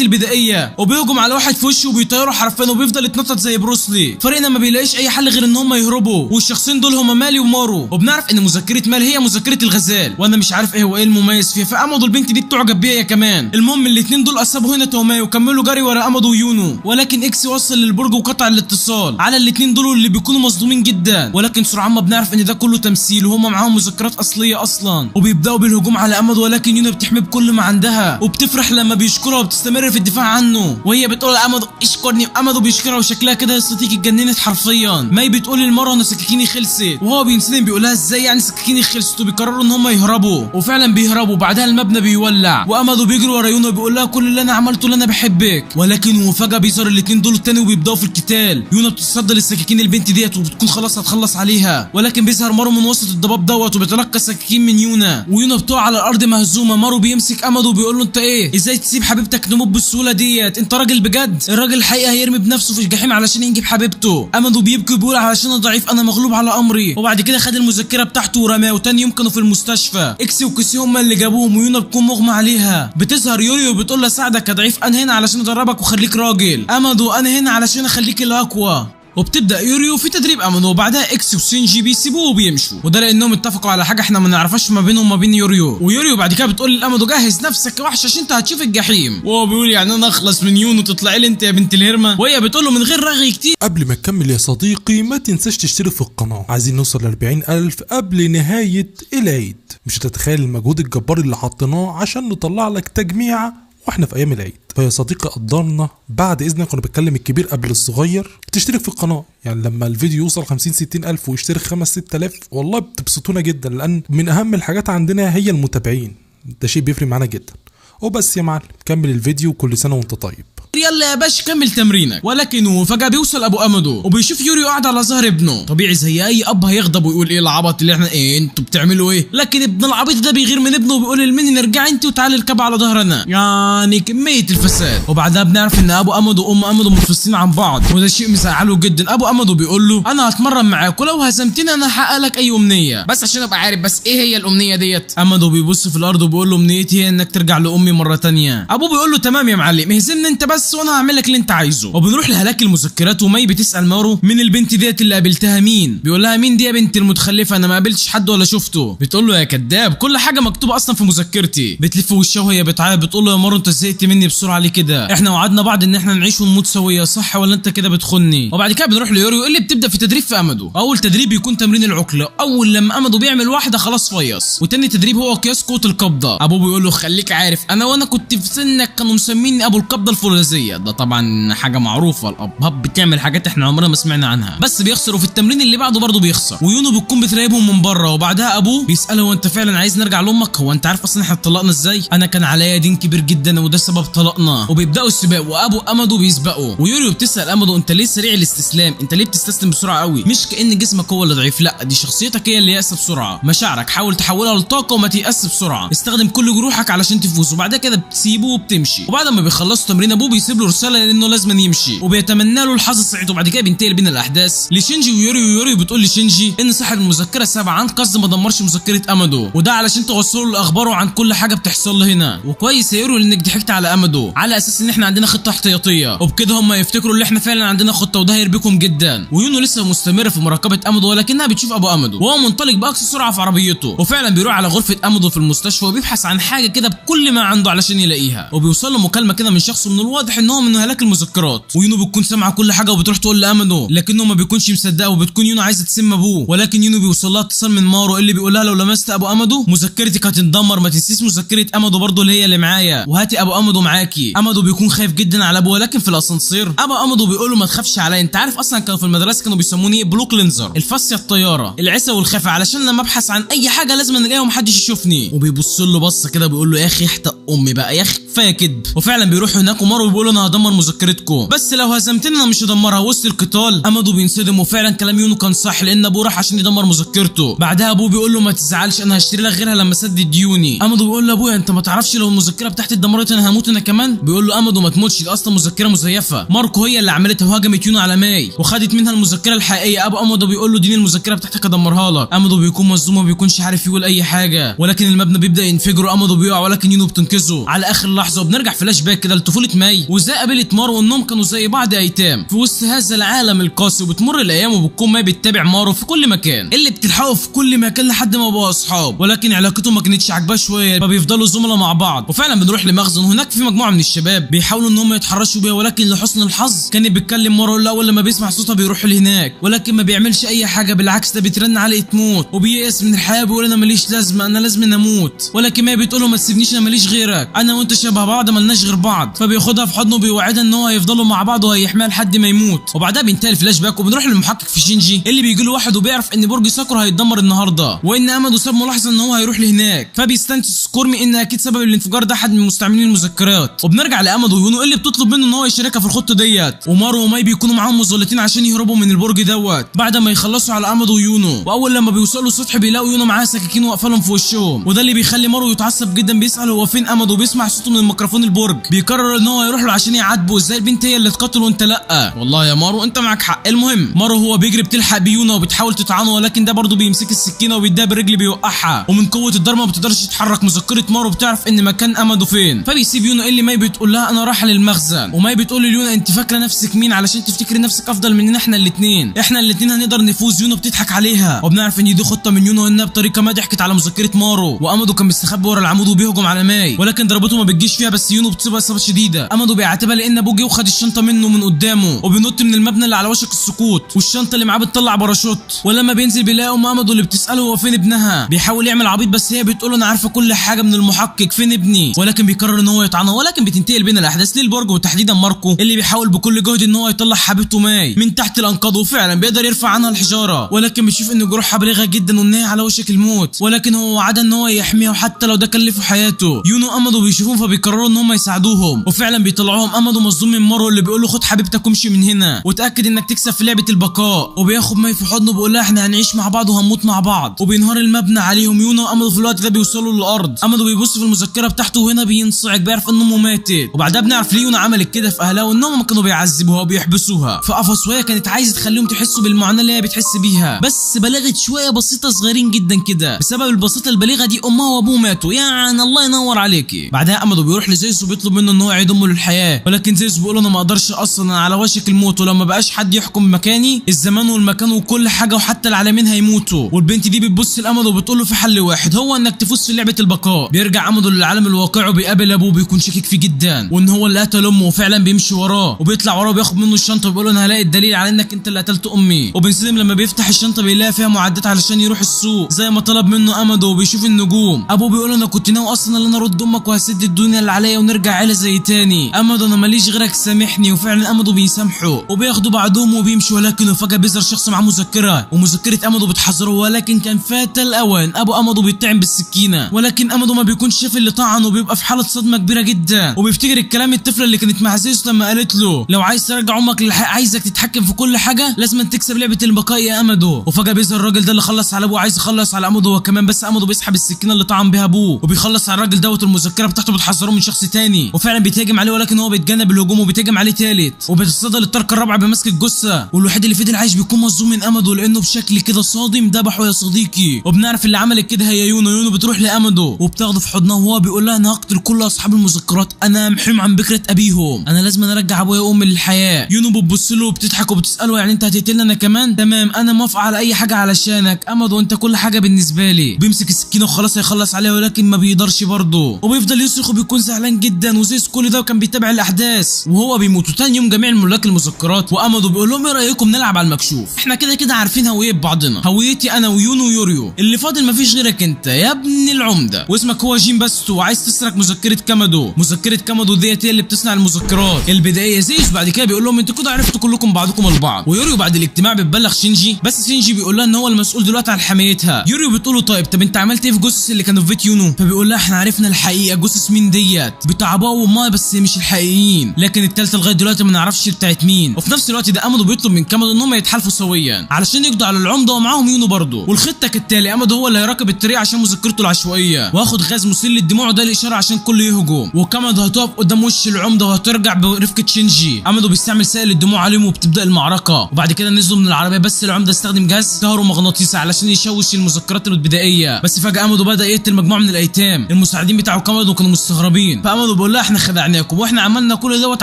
البدائيه، وبيهجم على واحد في وشه وبيطيروا حرفيا وبيفضل يتنطط زي بروسلي. فريقنا ما بيلاقيش اي حل غير ان هم يهربوا، والشخصين دول هم مالي ومارو. وبنعرف ان مذكره مال هي مذكره الغزال، وانا مش عارف ايه هو ايه المميز فيها. فامادو البنت دي بتعجب بيها كمان. المهم الاثنين دول اصابوا هنا توماي وكملوا جري ورا امادو ويونو، ولكن اكس وصل للبرج وقطع الاتصال على الاثنين دول اللي بيكونوا مصدومين جدا. ولكن سرعان ما بنعرف ان ده كله تمثيل وهم معاهم مذكرات اصليه اصلا، وبيبداوا بالهجوم على امادو. ولكن يونا بتحمي بكل ما عندها وبتفرح لما بيشكرها وبتستمر في الدفاع عنه، وهي بتقول لامادو اشكرني. امادو بيشكرها وشكلها كده يا صديقي اتجننت حرفيا. ماي بتقول للمره انا سكاكيني خلصت، وهو بينصدم بيقول لها ازاي يعني سكاكيني خلصت، وبيقرروا ان هم يهربوا. وفعلا بيهربوا. بعدها المبنى بيولع وامادو بيجري ورا يونا وبيقول لها كل اللي انا عملته اللي انا بحبك. ولكن وفجاه بيظهر الاثنين دول التاني وبيبداوا في القتال. يونا بتتصدى للسكاكين البنت ديت وبتكون خلاص هتخلص عليها، ولكن بيظهر مارو من وسط الضباب دوت وبيتلقى السكاكين من يونا، ويونا بتقع على الارض مهزومه. مارو بيمسك امادو وبيقول له انت ايه ازاي تسيب حبيبتك تموت بالسهوله ديت، انت راجل بجد؟ الراجل الحقيقه هيرمي بنفسه في الجحيم علشان ينجب حبيبته. امادو بيبكي وبيقول علشان انا ضعيف انا مغلوب على امري. وبعد كده خد المذكره بتاعته ورماه، وتاني يوم كانوا في المستشفى. اكسي وكيسي هم اللي جابوهم، ويونا بتكون مغمى عليها. بتظهر يوري وبتقول له ساعدك يا ضعيف، انا هنا علشان ادربك وخليك راجل. امادو انا هنا علشان اخليك الاقوى. وبتبدا يوريو في تدريب امادو، وبعدها اكس وسينجي بيسيبوه وبيمشوا، وده لانهم اتفقوا على حاجه احنا ما نعرفهاش ما بينهم وما بين يوريو. ويوريو بعد كده بتقول لامادو جهز نفسك يا وحش عشان انت هتشوف الجحيم، وهو بيقول يعني انا اخلص من يونو وتطلعي لي انت يا بنت الهرمه، وهي بتقول له من غير رغي كتير. قبل ما تكمل يا صديقي ما تنساش تشترك في القناه، عايزين نوصل ل 40,000 قبل نهايه العيد. مش هتتخيل المجهود الجبار اللي حطيناه عشان نطلع لك تجميعه واحنا في ايام العيد. فيا صديقي قدرنا بعد اذنك وانا بتكلم الكبير قبل الصغير تشترك في القناه، يعني لما الفيديو يوصل 50-60 الف ويشترك 5-6 آلاف والله بتبسطونا جدا، لان من اهم الحاجات عندنا هي المتابعين، ده شيء بيفرق معانا جدا. وبس يا معلم كمل الفيديو كل سنه وانت طيب. يلا يا باشا كمل تمرينك. ولكن فجأة بيوصل ابو امادو وبيشوف يوريو قاعد على ظهر ابنه. طبيعي زي اي اب هيغضب ويقول ايه العبط اللي احنا ايه انتوا بتعملوا ايه، لكن ابن العبيط ده بيغير من ابنه وبيقول للمني نرجع انت وتعالي اركب على ظهرنا، يعني كمية الفساد. وبعدها بنعرف ان ابو امادو وام امادو منفصلين عن بعض، وده شيء مزعله جدا. ابو امادو بيقول له انا هتمرن معاك ولو هزمتني انا هحقق لك اي امنيه، بس عشان ابقى عارف بس ايه هي الامنيه ديت. امادو بيبص في الارض وبيقول له امنيتي هي انك ترجع لامي مره ثانيه. ابوه بيقول له تمام يا معلم اهزمني انت بس وانا هعمل لك اللي انت عايزه. وبنروح لهلاك المذكرات ومي بتسال مارو من البنت ديت اللي قابلتها مين، بيقول لها مين دي يا بنت المتخلفه انا ما قابلتش حد ولا شفته. بتقول له يا كذاب كل حاجه مكتوبه اصلا في مذكرتي. بتلف وشها وهي بتعيط بتقول له يا مارو انت زهقت مني بسرعه ليه كده، احنا وعدنا بعض ان احنا نعيش ونموت سويه صح ولا انت كده بتخني. وبعد كده بنروح ليوريو اللي بتبدا في تدريب في امادو. اول تدريب بيكون تمرين العقله، اول لما امادو بيعمل واحده خلاص فيص. وتاني تدريب هو قياس قوه القبضه. ابوه بيقول له خليك عارف انا وانا كنت في سنك كانوا مسميني ابو القبضه الفولاذيه، ده طبعا حاجه معروفه الابهات بتعمل حاجات احنا عمرنا ما سمعنا عنها. بس بيخسروا في التمرين اللي بعده برضه بيخسر، ويونو بتكون بتراقبهم من بره. وبعدها ابوه بيساله هو انت فعلا عايز نرجع لامك، هو انت عارف اصلا احنا اتطلقنا ازاي، انا كان عليا دين كبير جدا وده سبب طلاقنا. وبيبداوا السباق وابو امادو بيسبقوا، ويوريو بتسال امادو انت ليه سريع الاستسلام، انت ليه بتستسلم بسرعه قوي، مش كأن جسمك هو اللي ضعيف، لا دي شخصيتك هي اللي يأس بسرعه، مشاعرك حاول تحولها لطاقه وما تيأس بسرعه، استخدم كل جروحك علشان تفوز. وبعدها كده بتسيبه وبتمشي. وبعد ما بيخلصوا تمرين ابوه بيسيب له رساله لانه لازم يمشي وبيتمنى له الحظ السعيد. وبعد كده بينتقل بين الاحداث لشينجي ويوريو بتقول لشينجي ان صاحب المذكره 7 عن قصد ما دمرش مذكره امادو، وده علشان توصلوا له اخباره عن كل حاجه بتحصل له هنا. وكويس يا يوريو انك ضحكت على امادو على اساس ان احنا عندنا خطه احتياطيه، وبكده هم يفتكروا ان احنا فعلا عندنا خطه وده هيربكم جدا. ويونو لسه مستمره في مراقبه امادو ولكنها بتشوف ابو امادو وهو منطلق باقصى سرعه في عربيته، وفعلا بيروح على غرفه امادو في المستشفى وبيبحث عن حاجه كده بكل ما عنده علشان يلاقيها. وبيوصل له مكالمه كده من شخص من الواضح واضح ان هو من هلاك المذكرات. ويونو بتكون سامعه كل حاجه وبتروح تقول لامادو، لكنه ما بيكونش مصدقه، وبتكون يونو عايزه تسم ابوه. ولكن يونو بيوصل لها اتصال من مارو اللي بيقول لها لو لمست ابو امادو مذكرتك هتندمر، ما تنسيش مذكره امادو برضه اللي هي اللي معايا، وهاتي ابو امادو معاكي. امادو بيكون خايف جدا على ابوه، لكن في الاسانسير ابو امادو بيقول له ما تخافش عليا، انت عارف اصلا كانوا في المدرسه كانوا بيسموني بلو كلينزر، الفاسيه الطياره، العسى والخفا، علشان لما ابحث عن اي حاجه لازم الاقيها ومحدش يشوفني. وبيبص له بصه كده بيقول له يا اخي احتق امي بقى يا اخي كفايه كدب. وفعلا بيروحوا هناك ومارو بيقول له انا هدمر مذكرتكم، بس لو هزمتني انا مش هدمرها. وسط القتال امادو بينصدم، وفعلا كلام يونو كان صح لان ابوه راح عشان يدمر مذكرته. بعدها ابوه بيقول له ما تزعلش انا هشتري لك غيرها لما اسدد ديوني. امادو بيقول له ابويا انت ما تعرفش لو المذكره بتاعتي اتدمرت انا هموت انا كمان. بيقول له امادو ما تموتش، دي اصلا مذكره مزيفه، ماركو هي اللي عملتها وهاجمت يونو على ماي وخدت منها المذكره الحقيقيه. ابو امادو بيقول له دي المذكره بتاعتك ادمرها لك. امادو بيكون مصدوم وما بيكونش عارف يقول اي حاجه، ولكن المبنى بيبدا ينفجر وامادو بيقع، ولكن يونو بتنقذه على اخر لحظه. وبنرجع فلاش باك كده لطفوله ماي وازاي قابلت مارو وانهم كانوا زي بعض ايتام في وسط هذا العالم القاسي. وبتمر الايام وبتكون ماي بتتابع مارو في كل مكان، اللي بتلحقه في كل مكان لحد ما بقوا اصحاب، ولكن علاقتهم ما كانتش عاجباه شويه فبيفضلوا زملاء مع بعض. وفعلا بنروح لمخزن هناك في مجموعه من الشباب بيحاولوا ان هم يتحرشوا بيها، ولكن لحسن الحظ كانت بتكلم مارو الاول لما بيسمع صوتها بيروح لهناك، ولكن ما بيعملش اي حاجه، بالعكس ده بيترن عليه تموت وبييأس من الحياه، بيقول انا ماليش لازمه انا لازم اموت. ولكن ما بتقول له ما تسيبنيش انا ماليش غيرك، انا وانت شبه بعض مالناش غير بعض. فبياخدها في حضنه وبيوعدها ان هو هيفضلوا مع بعض وهيحميها لحد ما يموت. وبعدها بينتهي الفلاش باك وبنروح للمحقق في شينجي اللي بيجي له واحد وبيعرف ان برج ساكورا هيتدمر النهارده، وان امادو ساب ملاحظه ان هو هيروح لهناك، فبيستنتج سكورمي ان اكيد سبب الانفجار ده حد من مستعملين المذكرات. وبنرجع لامادو ويونو اللي بتطلب منه ان هو يشاركها في الخطه ديت، ومارو وماي بيكونوا معاهم مظلتين عشان يهربوا من البرج دوت بعد ما يخلصوا على امادو ويونو. واول لما بيوصلوا السطح بيلاقوا يونو معاها سكاكين واقفه لهم في وشهم، وده اللي بيخلي مارو يتعصب جدا، بيسال هو فين امادو، بيسمع صوته من الميكروفون البرج، بيقرر ان هو يروح له عشان يعاتبه ازاي البنت هي اللي اتقتل وانت لا. والله يا مارو انت معاك حق. المهم مارو هو بيجري بتلحق بيونو وبتحاول تطعنه، ولكن ده برضه بيمسك السكينه وبيديها بالرجل بيوقعها، ومن قوه الضربه ما بتقدرش تتحرك. مذكره مارو بتعرف ان مكان امادو فين، فبيسيب يونو اللي ماي بتقول لها انا رايحه للمخزن، وماي بتقول ليونو انت فاكره نفسك مين علشان تفتكري نفسك افضل مننا احنا الاثنين هنقدر نفوز. يونو بتضحك عليها وبنعرف ان دي خطه من يونو انها بطريقه ما ضحكت على مذكره مارو، وامادو كان مستخبي ورا العمود وبيهجم على ماي، ولكن ضربته ما بتجيش فيها، بس يونو بتصيبها اصابه شديده. امادو بيعاتبها لان ابوه جه وخد الشنطه منه من قدامه وبينط من المبنى اللي على وشك السقوط، والشنطه اللي معاه بتطلع باراشوت، ولما بينزل بيلاقي ام امادو اللي بتساله هو فين ابنها، بيحاول يعمل عبيط بس هي بتقول انا عارفه كل حاجه من المحقق فين ابني، ولكن بيقرر ان هو يطعنه. ولكن بتنتقل بين الاحداث للبرج وتحديدا ماركو اللي بيحاول بكل جهد ان هو يطلع حبيبته ماي من تحت الانقاض، وفعلا بيقدر يرفع عنها الحجاره، ولكن بيشوف ان جروحها بالغه جدا وان هي على وشك الموت، ولكن هو وعدها ان هو يحميها وحتى لو ده كلفه حياته. يونو امادو بيشوفوهم فبيقرروا ان هم يساعدوهم، وفعلا بيطلعوهم. امادو مصدوم من مارو اللي بيقول له خد حبيبتك وامشي من هنا وتاكد انك تكسب في لعبه البقاء، وبياخد ماي في حضنه وبيقول لها احنا هنعيش مع بعض وهنموت مع بعض، وبينهار المبنى عليهم. يونو وامادو في الوقت ده بيوصلوا للارض، امادو بيبص في المذكره بتاعته وهنا بينصعق بيعرف ان امه ماتت، وبعدها بنعرف ليه يونو عملت كده في اهلها وانهم كانوا بيعذبوها وبيحبسوها في قفص، وهي كانت عايزه تخليهم تحسوا بالمعاناه اللي هي بتحس بيها، بس بلغت شويه بسيطه صغيرين جدا كده. بسبب البساطه البالغه دي امها وابوه ماتوا، يعني الله ينور عليكي. بعدها امادو بيروح لزيوس وبيطلب منه ان هو يعيد امه للحياه، ولكن زيوس بيقول انا ما اقدرش اصلا، انا على وشك الموت، ولما بقاش حد يحكم مكاني الزمان والمكان وكل حاجه وحتى العالمين هيموتوا. والبنت دي بتبص لامادو وبتقول له في حل واحد هو انك تفوز في لعبه البقاء. بيرجع امادو للعالم الواقعي وبيقابل ابوه بيكون شاكك فيه جدا وان هو اللي قتل امه، وفعلا بيمشي وراه وبيطلع وراه وبياخد منه الشنطه وبيقول له انا هلاقي الدليل على انك انت اللي قتلت امي. وبنصدم لما بيفتح الشنطه بيلاقي فيها معدات علشان يروح السوق زي ما طلب منه امادو، وبيشوف النجوم. ابوه بيقول له انا كنت ناوي اصلا ان انا ارد امك وهسد الدنيا اللي عليا ونرجع عيله زي تاني. امادو انا ماليش غيرك سامحني، وفعلا امادو بيسامحه وبياخدوا بعضهم وبيمشوا، ولكن فجاه بيظهر شخص معاه مذكره، ومذكره امادو بتحذره، ولكن كان فات الاوان. ابو امادو بيطعن بالسكينه، ولكن امادو ما بيكونش شايف اللي طعنه وبيبقى في حاله صدمه كبيره جدا، وبيفتكر الكلام الطفله اللي كانت مع زيوس لما قالت له لو عايز ترجع امك للحق عايزك تتحكم في كل حاجه لازم تكسب لعبه البقاء يا امادو. وفجاه بيظهر الراجل ده اللي خلص على ابوه عايز يخلص على امادو هو كمان، بس امادو بيسحب السكينه اللي طعن بيها ابوه وبيخلص على الراجل دوت، المذكره بتاعته بتحذره من شخص تاني، وفعلا بيتهاجم عليه ولكن هو بيتجنب الهجوم وبيتهاجم عليه تالت، وبيتصدى للطرقه الرابعه بمسك الجثه، والوحيد اللي فضل عايش بيكون مصدوم من امادو لانه بشكل كده صادم ذبحه يا صديقي. وبنعرف اللي عملت كده هي يونو بتروح لامادو وبتاخده في حضنها وهو بيقول لها انا هقتل كل اصحاب المذكرات، انا محروم عن بكره ابيهم، انا لازم ارجع ابويا وامي للحياه. يونو بتبص له وبتضحك وبتساله يعني انت هتقتلني انا كمان؟ تمام انا موافقه على اي حاجه علشانك امادو، انت كل حاجه بالنسبه لي. بيمسك السكينه وخلاص هيخلص عليها ولكن ما بيقدرش برضه، وبيفضل يصرخ وبيكون زعلان جدا، وزيوس كل ده وكان بيتابع الاحداث وهو بيموت. وتاني يوم جميع الملاك المذكرات وامادو بيقول لهم ايه رايكم نلعب على المكشوف؟ احنا كده عارفين هويه بعضنا، هويتي انا ويونو ويوريو، اللي فاضل مفيش غيرك انت يا ابن العمده، واسمك هو جين بس، وعايز تسرق مذكره كامادو. مذكره كامادو ديت هي اللي بتصنع المذكرات البدائيه. زيوس بعد كده بيقول لهم انتوا كده عرفتوا كلكم بعضكم البعض. ويوريو بعد الاجتماع بتبلغ شينجي، بس شينجي بيقول لها ان هو المسؤول دلوقتي عن حمايتها. يوريو بتقول له طب انت عملت ايه في جثث اللي كانوا في بيت يونو؟ فبيقول لها احنا عرفنا الحقيقه، جثث مين ديت؟ بتاع بابا وماما بس مش الحقيقيين، لكن الثالثه لغايه دلوقتي ما نعرفش بتاعت مين. وفي نفس الوقت ده امادو بيطلب من كامادو ان هم يتحالفوا سويا علشان يقضوا على العمده ومعاهم يونو برضه. والخطه كالتالي، امادو هو اللي هيراقب الطريق عشان مذكرته العشوائيه، واخد غاز مسيل للدموع وده الاشاره عشان كله يهجم، وكامادو هتقف قدام وش العمده وهترجع برفقه شينجي. امادو بيستعمل سائل الدموع عليهم وبتبدا المعركه. وبعد كده نزلوا من العربيه، بس العمده استخدم جهاز كهرومغناطيسي علشان يشوش المذكرات البدائيه. بس فجاه امادو بدا يقتل مجموعه من الايتام. المساعدين بتاعه كامادو كانوا مستغربين، فامادو بيقول لها احنا خدعناكم واحنا عملنا كل دوت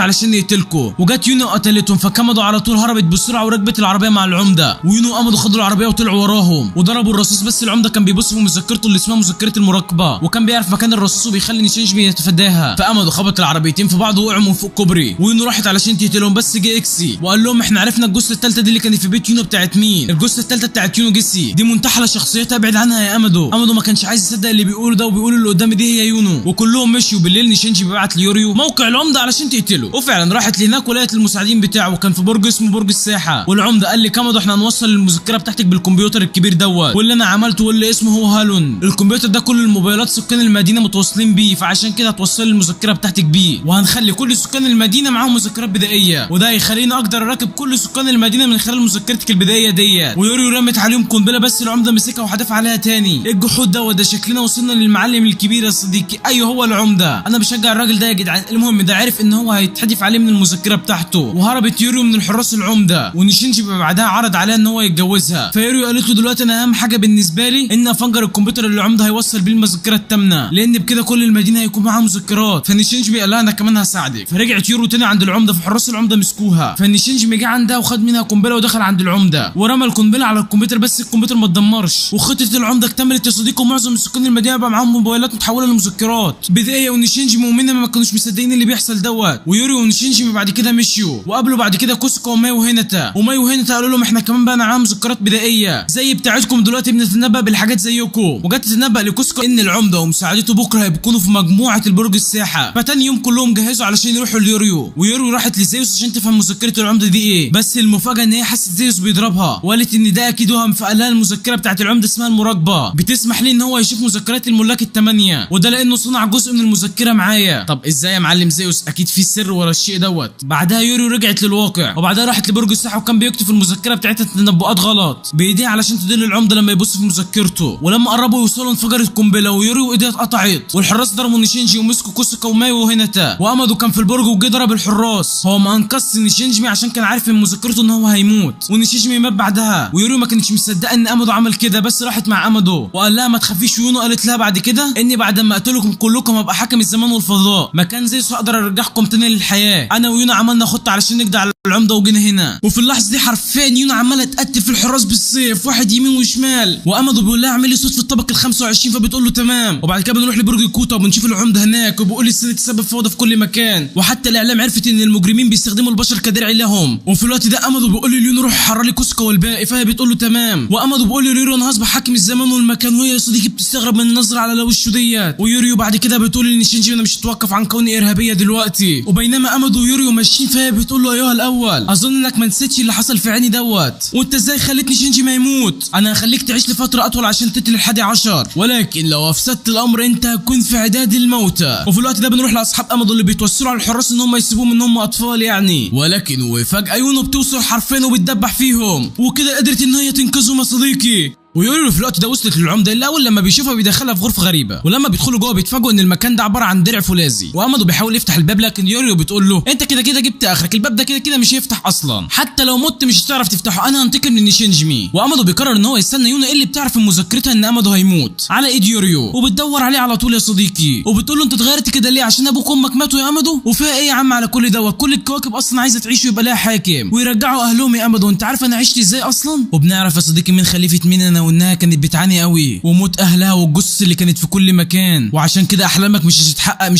علشان نقتلكم، وجت يونو قتلتهم. فكامادو على طول هربت بسرعه وركبت العربيه مع العمده، ويونو وامادو خدوا العربيه وطلعوا وراهم وضربوا الرصاص. بس العمده كان بيبص في مذكرته اللي اسمها مذكره المراقبه، وكان بيعرف مكان الرصاص وبيخلي شينجي يتفاداها. فامادو خبط العربيتين في بعض ووقعوا من فوق كوبري، ويونو راحت علشان تقتلهم. بس جه اكسي وقال لهم احنا عرفنا الجثه الثالثه دي اللي كانت في بيت يونو بتاعت مين. الجثه الثالثه بتاعت يونو جيسي، دي منتحله شخصيتها، ابعد عنها يا امادو. امادو ما كانش عايز يصدق اللي بيقوله ده، وبيقول اللي قدامي دي هي يونو. وكلهم مشيوا. بالليل شينجي بيبعت ليوريو موقع العمده علشان تقتله، وفعلا راحت لهناك ولقت المساعدين بتاعه، وكان في برج اسمه برج الساحه. والعمده قال لي كامادو احنا هنوصل المذكره بتاعتك بالكمبيوتر الكبير دوت، واللي انا عملته واللي اسمه هو هالون. الكمبيوتر ده كل الموبايلات سكان المدينه متواصلين بيه، فعشان كده هتوصل المذكره بتاعتك بيه، وهنخلي كل سكان المدينه معاهم مذكرات بدائيه، وده هيخليني اقدر اراقب كل سكان المدينه من خلال مذكرتك البدائيه ديت. ويوريو رمت عليهم قنبله، بس العمده مسكها وحدف عليها تاني. ايه الجحود ده شكلنا وصلنا للمعلم الكبير يا صديقي. ايوه هو العمده، انا بشجع الراجل ده يا جدعان. المهم ده عرف ان هو هيتحدف عليه من المذكره بتاعته، وهربت يوريو من الحراس العمده. ونشينجي بعدها عرض عليها ان هو يتجوزها. فيوريو قالت له دلوقتي انا اهم حاجه بالنسبه لي ان افجر الكمبيوتر اللي العمده هيوصل بيه المذكره الثامنه، لان بكده كل المدينه هيكون معاها مذكرات. فنشينجي قال لها انا كمان هساعدك. فرجعت يوريو تاني عند العمده، في حراس العمده مسكوها. فنشينجي جه عندها وخد منها قنبله ودخل عند العمده ورمى القنبله على الكمبيوتر، بس الكمبيوتر ما اتدمرش. وخطه العمده اكتملت يا صديقي، ومعظم سكان المدينه بقى معاهم موبايلات متحوله لمذكرات بدائيه. ونشينجي ومينا ما كانوش مصدقين اللي بيحصل دوت. ويوريو ونشينجي بعد كده مشيوا وقابلوا بعد كده كوسكا وماي وهيناتا. وماي وهيناتا قالوا لهم احنا كمان بقى معانا مذكرات بدائيه زي بتاعتكم، دلوقتي بنتنبأ بالحاجات زيكم. وجت تتنبأ لكوسكا ان العمده ومساعدته بكره هيكونوا في مجموعه البرج الساحه. فتاني يوم كلهم جهزوا علشان يروحوا ليوريو، ويوريو راحت لزيوس عشان تفهم مذكره العمده دي ايه. بس المفاجاه ان هي حست زيوس بيضربها، وقالت ان ده اكيد وهم. فقال لها المذكره بتاعت العمده اسمها المراقبه، بتسمح ليه ان هو يشوف مذكرات الملاك الثمانيه، وده لانه صنع جزء من المذكره معايا. طب ازاي يا معلم زيوس؟ اكيد في سر ورا الشيء دوت. بعدها يوريو رجعت للواقع، وبعدها راحت لبرج الساحه، وكان بيكتب في المذكره بتاعتها تنبؤات غلط بايديها علشان تدل العمده لما يبص في مذكرته. ولما قربوا يوصلوا انفجرت قنبله، ويوريو ايديها اتقطعت، والحراس ضربوا نشينجي ومسكوا كوسكا وماي وهيناتا. وامادو كان في البرج وجه ضرب الحراس. هو ما انقذش نشينجي عشان كان عارف من مذكرته ان هو هيموت، ونشينجي مات بعدها. ويوريو ما كانتش مصدقه ان امادو عمل كده، بس راحت مع امادو وقال لها ما تخافيش. ويونو قالت لها بعد كده اني بعد ما اقتلكم كلكم هبقى حاكم الزمان والفضاء، مكان زيوس هقدر ارجعكم تاني للحياه. انا ويونو عملنا خطه علشان نقضي على العمده وجينا هنا. وفي اللحظه دي حرفيا يونو عماله تقتل في الحراس بالسيف، واحد يمين وشمال. وامادو بيقول لها اعملي صوت في الطبق ال25، فبتقول له تمام. وبعد كده بنروح لبرج الكوتا وبنشوف العمده هناك، وبيقول لي السنه تسبب فوضى في كل مكان، وحتى الاعلام عرفت ان المجرمين بيستخدموا البشر كدرع لهم. وفي الوقت ده امادو بيقول لي ليونو روح حرر لي كوسكا والباقي، فهي بتقول له تمام. وامادو بيقول لي يوريو انا هصبح حاكم الزمان والمكان، وهي يا صديقي بتستغرب من النظره على وشه ديت. ويوريو بعد كده بتقول لي شينجي انا مش هتوقف عن كوني ارهابيه دلوقتي. وبينما امادو ويوريو ماشيين، فهي بتقول له ايها الاول اظن انك ما نسيتش اللي حصل في عيني دوت، وانت ازاي خليتني شينجي ما يموت؟ انا هخليك تعيش لفتره اطول عشان تقتل ال11، ولكن لو افسدت الامر انت هتكون في عداد الموتى. وفي الوقت ده بنروح لاصحاب امادو اللي بيتوسلوا على الحراس ان هم يسيبوهم ان هم اطفال يعني، ولكن وفجاه يونو بتوصل حرفيا وبتدبح فيهم، وكده قدرت ان هي تنقذهم يا صديقي. ويوريو في الوقت ده وصلت للعمده اللي اول لما بيشوفها بيدخلها في غرفه غريبه، ولما بيدخلوا جوه بيتفاجئوا ان المكان ده عباره عن درع فولاذي. وامادو بيحاول يفتح الباب، لكن يوريو بتقول له انت كده جبت اخرك، الباب ده كده مش هيفتح اصلا، حتى لو مت مش هتعرف تفتحه، انا هنتقم من شينجي. وامادو بيقرر ان هو يستنى يونو اللي بتعرف من مذكرتها ان امادو هيموت على ايد يوريو، وبتدور عليه على طول يا صديقي، وبتقول له انت اتغيرت كده ليه؟ عشان ابوك وامك ماتوا يا امادو؟ وفيها ايه يا عم على كل دوت؟ كل الكواكب اصلا عايزه تعيش ويبقى لها حاكم ويرجعوا اهلهم يا امادو، انت عارف انا عشت ازاي اصلا؟ وبنعرف يا صديقي من خليفه مين انا وانها كانت بتعاني قوي وموت اهلها والجثث اللي كانت في كل مكان، وعشان كده احلامك مش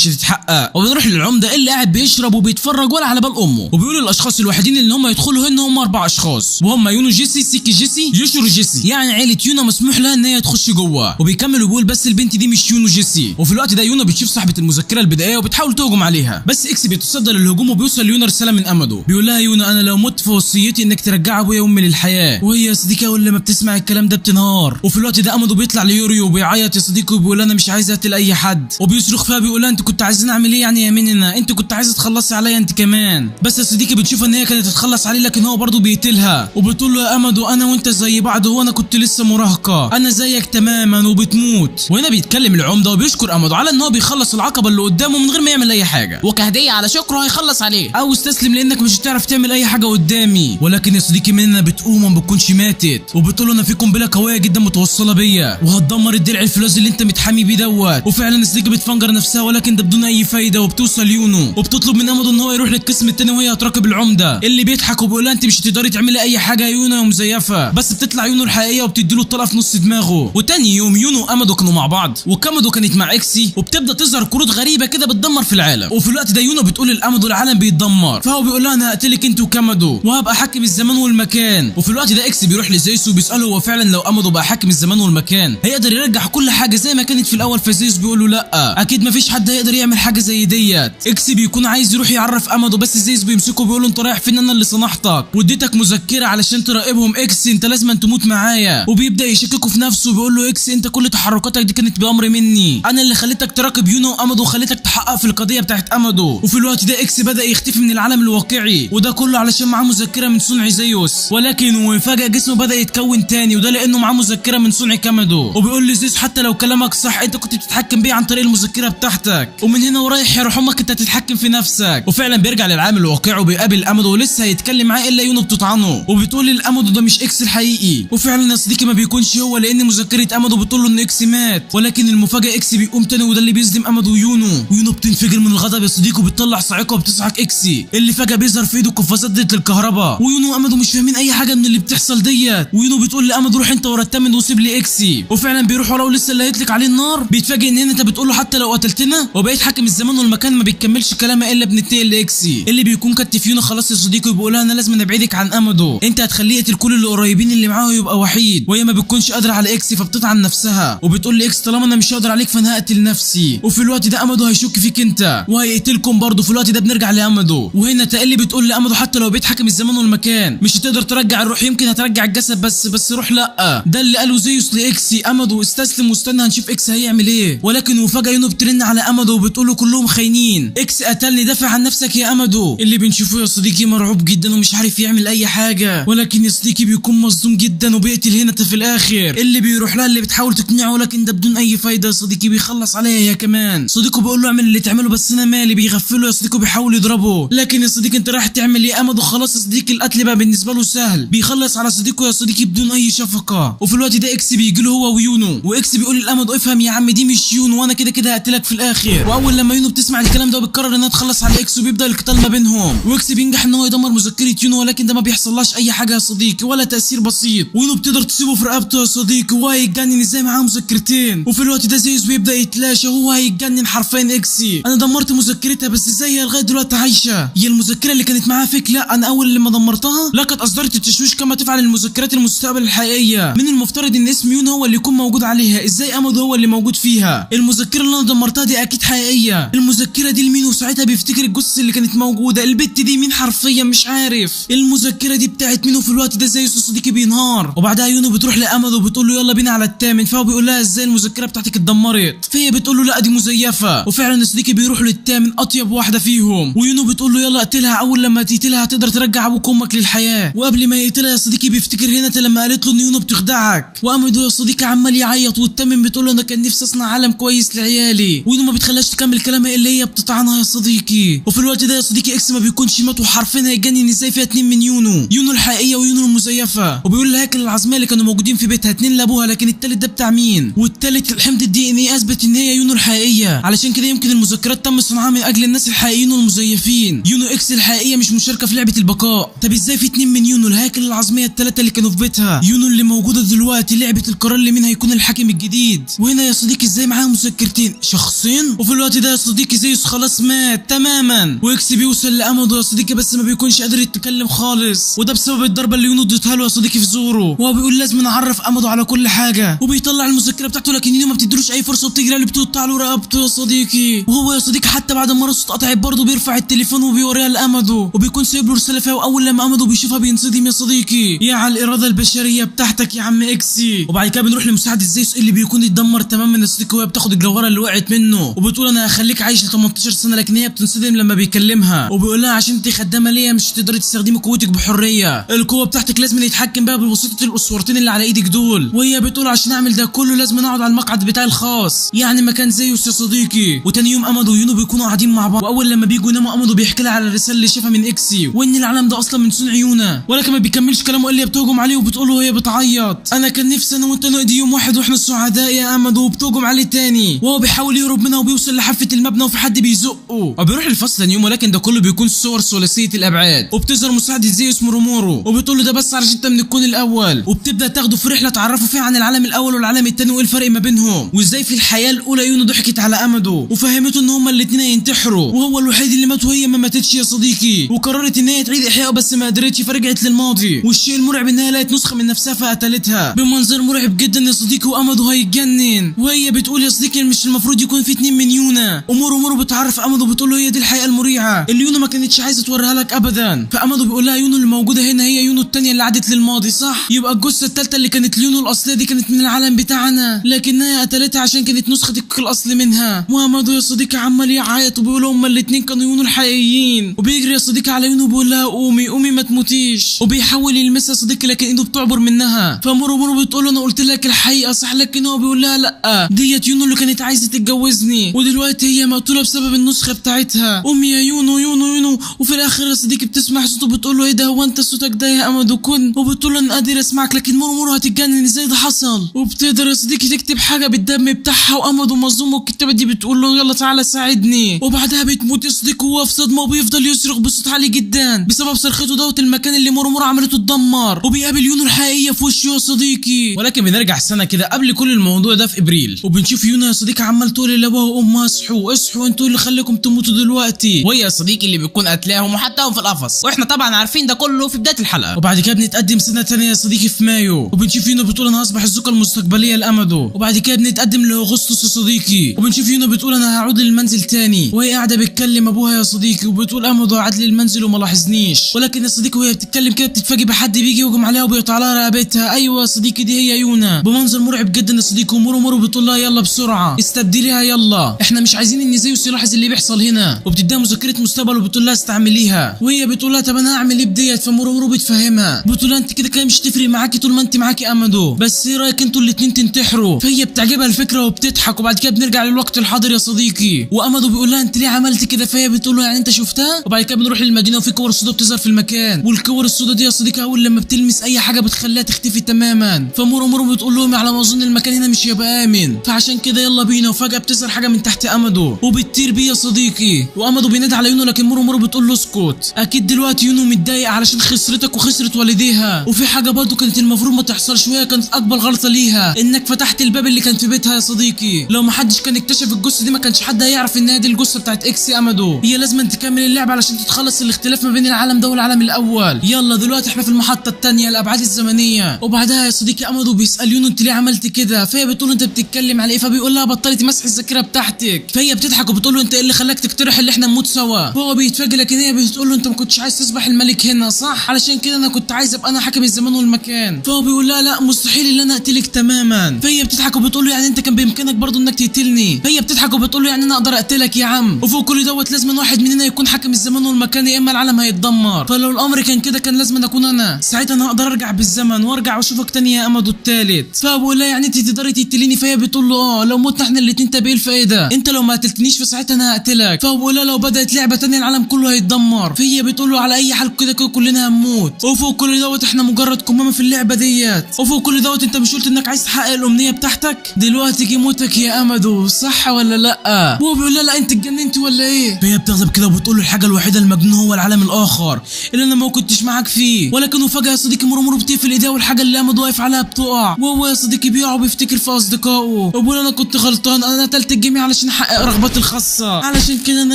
هتتحقق. وبنروح للعمده اللي قاعد بيشرب وبيتفرج ولا على بال امه، وبيقول الاشخاص الوحيدين اللي هم يدخلوا هنا هم 4 اشخاص، وهم يونو جيسي، سيكي جيسي، يوشورو جيسي، يعني عيله يونو مسموح لها ان هي تخش جوه. وبيكمل وبيقول بس البنت دي مش يونو جيسي. وفي الوقت ده يونو بتشوف صاحبه المذكره البدائيه وبتحاول تهجم عليها، بس اكس بيتصدى للهجوم وبيوصل ليونو رساله من امادو بيقول لها يونو انا لو مت فوصيتي انك ترجع ابويا وامي للحياه، وهي يا صديقي اول لما بتسمع الكلام ده بتنهار. وفي الوقت ده امادو بيطلع ليوريو وبيعيط يا صديقي وبيقول انا مش عايز اقتل اي حد، وبيصرخ فيها بيقول لها انت كنت عايزين اعمل ايه يعني يا مننا، انت كنت عايزه تخلصي عليا انت كمان. بس يا صديقي بتشوف ان هي كانت تتخلص عليه لكن هو برضه بيقتلها، وبتقول له يا امادو انا وانت زي بعض، وانا كنت لسه مراهقه، انا زيك تماما وبتموت. وهنا بيتكلم العمده وبيشكر امادو على ان هو بيخلص العقبه اللي قدامه من غير ما يعمل اي حاجه، وكهديه على شكره هيخلص عليه. او استسلم لانك مش هتعرف تعمل اي حاجه قدامي. ولكن يا صديقي مننا بتقوم وما بتكونش ماتت، وبتقول له انا في قنبله قويه جدا متوصله بيا وهتدمر الدرع الفولاذي اللي انت متحامي بيه دوت. وفعلا الصديقه بتفنجر نفسها ولكن ده بدون اي فايده، وبتوصل يونو وبتطلب من امادو ان هو يروح للقسم الثاني وهي هتراقب العمده اللي بيضحك وبيقول لها انت مش هتقدري تعملي اي حاجه يا يونو يا مزيفه. بس بتطلع يونو الحقيقيه وبتديله الطلقه في نص دماغه. وتاني يوم يونو وامادو كانوا مع بعض، وكامادو كانت مع اكسي، وبتبدا تظهر كروت غريبه كده بتدمر في العالم. وفي الوقت ده يونو بتقول لامادو العالم بيتدمر، فهو بيقول لها انا هقتلك انت وكامادو وهبقى حاكم الزمان والمكان. وفي الوقت ده اكسي بيروح لزيوس وبيساله هو فعلا لو امادو بقى حاكم الزمان والمكان هيقدر يرجع كل حاجه زي ما كانت في الاول، فزيوس بيقول له لا اكيد مفيش حد هيقدر يعمل حاجه زي ديت. اكسي بيكون عايز يروح يعرف امادو بس زيوس بيمسكه بيقول له انت رايح فين، انا اللي صنعتك واديتك مذكره علشان تراقبهم اكسي، انت لازم تموت معايا. وبيبدا يشككه في نفسه وبيقول له اكسي انت كل تحركاتك دي كانت بامر مني، انا اللي خليتك تراقب يونو وامادو وخليتك تحقق في القضيه بتاعت امادو. وفي الوقت ده اكسي بدا يختفي من العالم الواقعي، وده كله علشان معاه مذكره من صنع زيوس، ولكن وفجاه جسمه بدا يتكون تاني، وده لانه معاه مذكره من صنع كامادو. وبيقول لزيوس حتى لو كلامك صح انت كنت بتتحكم بيه عن طريق المذكره بتاعتك، ومن هنا ورايح يا امك انت هتتحكم في نفسك. وفعلا بيرجع للعالم الواقعي وبيقابل امادو ولسه هيتكلم معاه الا يونو بتطعنه وبتقول لامادو ده مش اكس الحقيقي. وفعلا يا صديقي ما بيكونش هو لان مذكره امادو بتقول له ان اكس مات، ولكن المفاجاه اكس بيقوم تاني وده اللي بيصدم امادو ويونو بتنفجر من الغضب يا صديقي وبتطلع صاعقه وبتصعق اكسي اللي فجاه بيظهر في ايده قفازات ضد الكهرباء. ويونو وامادو مش فاهمين اي حاجه من اللي بتحصل ديت، ويونو بتقول لامادو روح انت ورا التامن وسيب لي اكسي. وفعلا بيروح وراه ولسه اللي هيطلق عليه النار بيتفاجئ ان انت بتقول له حتى لو قتلتنا وبقيت حاكم الزمان والمكان ما بيكملش كلامه الا بنتقل لاكسي اللي بيكون كتف يونو خلاص يا صديقي وبيقول لها انا لازم ابعدك عن امادو، انت هتخليه يقتل كل اللي قريبين اللي معاه ويبقى وحيد. وهي ما بتكونش قادره على اكسي فبتطعن نفسها وبتقول لاكس طالما انا مش هقدر عليك فانا هقتل نفسي. وفي الوقت ده امادو هيشك فيك انت وهيقتلكم برضه. في الوقت ده بنرجع لامادو وهنا تقلي بتقول لامادو حتى لو بقيت حاكم الزمان والمكان مش هتقدر ترجع الروح، يمكن هترجع الجسد بس روح لا. ده اللي قاله زيوس لاكسي. امادو استسلم واستنى هنشوف اكس هيعمل ايه. ولكن وفجاه يونو بترن على امادو وبتقول له كلهم خاينين، اكس قتلني دافع عن نفسك يا امادو. اللي بنشوفه يا صديقي مرعوب جدا ومش عارف يعمل اي حاجه، ولكن يا صديقي بيكون مصدوم جدا وبيقتل هنا في الاخر اللي بيروح لها اللي بتحاول تقنعه ولكن ده بدون اي فايده يا صديقي بيخلص عليها هي كمان. صديقه بيقول له اعمل اللي تعمله بس انا مالي، بيغفله يا صديقي بيحاول يضربه. لكن يا صديقي انت رايح تعمل ايه امادو خلاص يا صديقي القتل بقى بالنسبه له سهل، بيخلص على صديقه يا صديقي بدون اي شفقه. وفي الوقت ده اكس بيجي له هو ويونو واكس بيقول لامادو افهم يا عم دي مش يونو وانا كده كده هقتلك في الاخر. واول لما يونو بتسمع الكلام ده بتقرر انها تخلص على اكس وبيبدا القتال ما بينهم، واكس بينجح ان هو يدمر مذكره يونو ولكن ده ما بيحصلهاش اي حاجه يا صديقي ولا تاثير بسيط، ويونو بتقدر تسيبه في رقبته يا صديقي وهو هيتجنن ازاي معاه مذكرتين. وفي الوقت ده زيوس بيبدا يتلاشى وهو هيتجنن حرفيا اكسي انا دمرت مذكرتها بس ازاي هي لغايه دلوقتي عايشه، هي المذكره اللي كانت معاها فيك؟ لا انا اول لما دمرتها لقد اصدرت التشويش كما تفعل المذكرات المستقبل الحقيقيه، من المفترض ان اسم يونو هو اللي يكون موجود عليها، ازاي امادو هو اللي موجود فيها؟ المذكره اللي انا دمرتها دي اكيد حقيقيه، المذكره دي لمين؟ وساعتها بيفتكر الجثث اللي كانت موجوده، البت دي مين حرفيا مش عارف المذكره دي بتاعت مين. وفي الوقت ده زيوس صديقي بينهار وبعدها يونو بتروح لامادو وبتقول له يلا بينا على الثامن، فهو بيقول لها ازاي المذكره بتاعتك اتدمرت؟ فهي بتقول له لا دي مزيفه. وفعلا صديقي بيروح للثامن اطيب واحده فيهم ويونو بتقول له يلا اقتلها، اول لما تقتلها هتقدر ترجع ابوك وامك للحياه. وقبل ما يقتلها يا صديقي بيفتكر هنا لما قالت له ان يونو بتخدعك، وامادو يا صديقي عمال يعيط والثامن بتقول له انا كان نفسي اصنع عالم كويس لعيالي، ويونو ما بتخليهاش تكمل كلامها الا هي بتطعنها يا صديقي. وفي الوقت ده يا صديقي اكس ما بيكونش مات وحرفيا هيتجنن ازاي فيها اتنين من يونو الحقيقيه ويونو المزيفه، وبيقول الهيكل العظميه اللي كانوا موجودين في بيتها اتنين لابوها لكن التالت ده بتاع مين؟ والتالت الحمض الدي ان ايه اثبت ان هي يونو الحقيقيه، علشان كده يمكن المذكرات تم صنعها من اجل الناس الحقيقيين والمزيفين. يونو اكس الحقيقيه مش مشاركه في لعبه البقاء. طب ازاي في اتنين من يونو الهيكل العظميه الثلاثه اللي كانوا في بيتها؟ يونو اللي موجوده موجوده دلوقتي لعبه القرار اللي مين هيكون الحاكم الجديد. وهنا يا صديقي ازاي معاهم مسكرتين شخصين، وفي الوقت ده يا صديقي زيوس خلاص مات تماما، واكس بيوصل لامادو يا صديقي بس ما بيكونش قادر يتكلم خالص، وده بسبب الضربه اللي يونو اديتها له يا صديقي في زوره. وهو بيقول لازم نعرف امادو على كل حاجه، وبيطلع المذكره بتاعته لكن يونو ما بتديلوش اي فرصه وبتجري عليه بتقطع له رقبته يا صديقي. وهو يا صديقي حتى بعد ما راسه اتقطعت برضه بيرفع التليفون وبيوريها لامادو، وبيكون سايب له رساله فيها، واول لما امادو بيشوفها بينصدم يا صديقي. يا على الاراده البشريه بتاعتك يا عم اكسي. وبعد كده بنروح لمساعده زيوس اللي بيكون اتدمر تماما يا صديقي، وهي بتاخد الجوهره اللي وقعت منه وبتقول انا هخليك عايش ل 18 سنه، لكن هي بتنصدم لما بيكلمها وبيقول لها عشان انت خدامه ليا مش هتقدري تستخدمي قوتك بحريه، القوه بتاعتك لازم يتحكم بقى بالوسيطه الاسورتين اللي على ايدك دول. وهي بتقول عشان اعمل ده كله لازم اقعد على المقعد بتاعي الخاص، يعني مكان زيوس يا صديقي. وتاني يوم امادو ويونو بيكونوا قاعدين مع بعض، واول لما بيجوا يناموا امادو بيحكي لها على الرساله اللي شافها من اكسي، وان العالم ده اصلا من صنع يونا، ولكن ما بيكملش كلامه الا بتهجم عليه وبتقول له وهي بتعيط انا كان نفسي انا وانت نقضي يوم واحد واحنا السعداء يا امادو، وبتهجم عليه تاني وهو بيحاول يهرب منها وبيوصل لحافه المبنى وفي حد بيزقه وبيروح الفصل ثاني يوم، ولكن ده كله بيكون صور ثلاثيه الابعاد، وبتظهر مساعده زيوس مورومورو وبتقول له ده بس علشان انت من الكون الاول، وبتبدا تاخده في رحله تعرفوا فيها عن العالم الاول والعالم الثاني وايه الفرق ما بينهم، وازاي في الحياه الاولى يونو ضحكت على امادو وفهمته ان هما الاثنين ينتحروا وهو الوحيد اللي مات وهي ما ماتتش يا صديقي، وقررت ان هي تعيد احيائه بس ما قدرتش فرجعت للماضي، والشيء المرعب انها لقت نسخه من نفسها فقتلتها بمنظر مرعب جدا يا صديقي، وامادو هيتجنن وهي بتقول يا صديقي مش المفروض يكون في 2 من يونا، ومورو بتعرف امادو بتقول له هي دي الحقيقه المريعه اللي يونو ما كانتش عايزه توريها لك ابدا، فامادو بيقول لها يونو اللي موجوده هنا هي يونو الثانيه اللي عادت للماضي صح، يبقى الجثه الثالثه اللي كانت ليونو الاصليه دي كانت من العالم بتاعنا لكنها قتلتها عشان كانت نسختك الاصل منها. وامادو يا صديقي عمال يعيط وبيقول هما الاثنين كانوا يونو الحقيقيين، وبيجري يا صديقي على يونو وبيقول لها قومي ما تموتيش، وبيحاول يلمسها صديقي لكن ايده بتعبر منها، فمورو بتقول له انا قلت لك الحقيقه صح، لكن هو بيقول لها لا ديت يونو اللي كانت عايزه تتجوزني ودلوقتي هي مقتوله بسبب النسخه بتاعتها، قومي يا يونو يونو يونو. وفي الاخر يا صديقي بتسمع صوته بتقول له ايه ده هو انت صوتك ده يا امادو كن، وبتقول له انا قادر اسمعك، لكن مورو هتتجنن ازاي ده حصل، وبتقدر يا صديقي تكتب حاجه بالدم بتاعها وامادو مظلوم، والكتابه دي بتقول له يلا تعالى ساعدني، وبعدها بتموت يا صديقي وهو في صدمه وبيفضل يصرخ بصوت عالي جدا بسبب صرخته دوت المكان اللي مورو عملته اتدمر، وبيقابل يونو الحقيقيه في وشه يا صديقي. ولكن بنرجع السنه كده قبل كل الموضوع ده في ابريل، وبنشوف يونو يا صديقي عمال تقول لابوها وامها اصحوا انتوا اللي خليكم تموتوا دلوقتي، وهي يا صديقي اللي بيكون قتلاهم وحطاهم في القفص، واحنا طبعا عارفين ده كله في بدايه الحلقه. وبعد كده بنتقدم سنه ثانيه يا صديقي في مايو، وبنشوف يونو بتقول انا هصبح الزوجه المستقبليه لامادو، وبعد كده بنتقدم لاغسطس يا صديقي، وبنشوف يونو بتقول انا هعود للمنزل تاني، وهي قاعده بتكلم ابوها يا صديقي وبتقول امادو عاد لي المنزل وما لاحظنيش، ولكن يا صديقي وهي بتتكلم كده بتتفاجئ بحد بيجي يهجم عليها وبيقطع لها رقبتها. ايوه يا صديقي دي هي يونا بمنظر مرعب جدا يا صديقي، ومورو بتقول لها يلا بسرعه استبدليها يلا، احنا مش عايزين ان زيوس يلاحظ اللي بيحصل هنا، وبتديها مذكره مستقبل وبتقول لها استعمليها، وهي بتقول لها طب انا هعمل ايه بديت، فمورو بتفهمها بتقول لها انت كده مش تفرق معاكي طول ما انت معاكي امادو، بس ايه رايك انتوا الاثنين تنتحروا، فهي بتعجبها الفكره وبتضحك. وبعد كده بنرجع للوقت الحاضر يا صديقي، وامادو بيقول لها انت ليه عملت كده، فهي بتقول له يعني انت شفتها. وبعد كده بنروح للمدينه وفي كور سودا بتظهر في المكان، والكور السودا دي يا صديقي اول لما بتلمس اي حاجه بتخليها تختفي تماما، فمورو بتقول لهم على ما اظن المكان هنا مش هيبقى امن، فعشان كده يلا بينا. وفجاه بتظهر حاجه من تحت امادو وبتطير بيه يا صديقي، وامادو بينادي على يونو لكن مورو بتقول له اسكت، اكيد دلوقتي يونو متضايق علشان خسرتك وخسرت والديها، وفي حاجه برضو كانت المفروض ما تحصلش وهي كانت اكبر غلطه ليها، انك فتحت الباب اللي كان في بيتها يا صديقي، لو ما حدش كان اكتشف الجثه دي ما كانش حد هيعرف ان هي دي الجثه بتاعت اكس امادو، هي لازم تكمل اللعبه علشان تتخلص الاختلاف ما بين العالم ده والعالم الاول. يلا دلوقتي احنا في المحطه الثانيه الابعاد الزمنيه، وبعدها يا صديقي امادو بيسال يونو انت ليه عملت كده، فهي بتقول انت بتتكلم على ايه، فبيقول لها بطلتي مسح الذاكره بتاعتك، فهي بتضحك وبتقول له انت ايه اللي خلاك تقترح اللي احنا نموت سوا، وهو بيتفاجئ لكن هي بتقول له انت ما كنتش عايز تصبح الملك هنا صح، علشان كده انا كنت عايز ابقى انا حاكم الزمان والمكان، فهو بيقول لها لا مستحيل ان انا اقتلك تماما، فهي بتضحك وبتقول له يعني انت كان بامكانك برضه انك تقتلني، فهي بتضحك وبتقول له يعني انا اقدر اقتلك يا عم، وفوق كل دوت لازم واحد مننا يكون حاكم الزمان والمكان يا اما العالم هيتدمر، فلو الامر كان كده كان لازم اكون انا، ساعتها انا هقدر ارجع بالزمن وارجع واشوفك تاني يا امادو الثالث، فبقول لها يعني انت تقدري تقتليني، فهي بتقول له اه لو متنا احنا الاثنين طب ايه الفائده، انت لو ما قتلتنيش فساعتها انا هقتلك، فبقول لها لو بدات لعبه تانيه العالم كله هيتدمر، فهي بتقول له على اي حال كده كلنا هنموت، وفوق كل دوت احنا مجرد كمامه في اللعبه ديت، وفوق كل دوت انت مش قلت انك عايز تحقق الامنيه بتاعتك، دلوقتي جه موتك يا امادو صح ولا لا، وهو بيقول لها لا انت اتجننتي ولا ايه، فهي بتغضب كده وبتقول له الحاجه الوحيده المجنون هو العالم الاخر اللي انا ما كنتش معاك فيه، ولكن فجاه يا صديقي مورو بتقفل ايديها والحاجه اللي اللي امد واقف عليها بتقع، وهو يا صديقي بيقع وبيفتكر في اصدقائه وبقول انا كنت غلطان، انا قتلت الجميع علشان احقق رغباتي الخاصه، علشان كده انا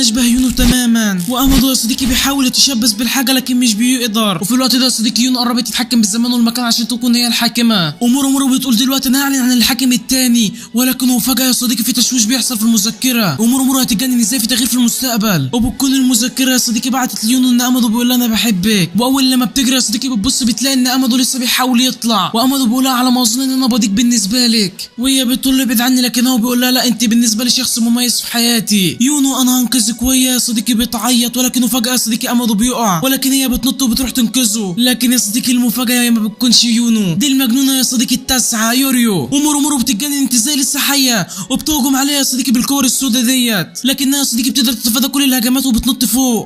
اشبه يونو تماما. وامد يا صديقي بيحاول يتشبث بالحاجه لكن مش بيقدر. وفي الوقت ده يا صديقي يونو قربت تتحكم بالزمان والمكان عشان تكون هي الحاكمه. ومورو بتقول دلوقتي انا هعلن عن الحاكم الثاني، ولكن هو فجاه يا صديقي في تشويش بيحصل في المذكره، ومورو هتتجنن ازاي في تغيير في المستقبل. وبتكون المذكره يا صديقي بعتت ليونو ان امدو بيقول لها انا بحبك. واول لما بتجري يا صديقي بتبص بتلاقي ان امدو لسه بيحاول يطلع، وامدو بيقول لها على ما اظن ان انا بضيق بالنسبه لك، وهي بتقول له ابعد عني، لكن هو بيقول لها لا انت بالنسبه لي شخص مميز في حياتي يونو، انا هنقذك. وهي يا صديقي بتعيط، ولكنه فجاه يا صديقي امدو بيقع، ولكن هي بتنط وبتروح تنقذه. لكن يا صديقي المفاجاه هي ما بتكونش يونو، دي المجنونه يا صديقي التاسعه يوريو. ومورو بتتجنن انت ازاي لسه حيه، وبتهجم عليها يا صديقي بالكور السوداء ديت، لكنها يا صديقي بتقدر تتفادى كل الهجمات وبتنط فوق.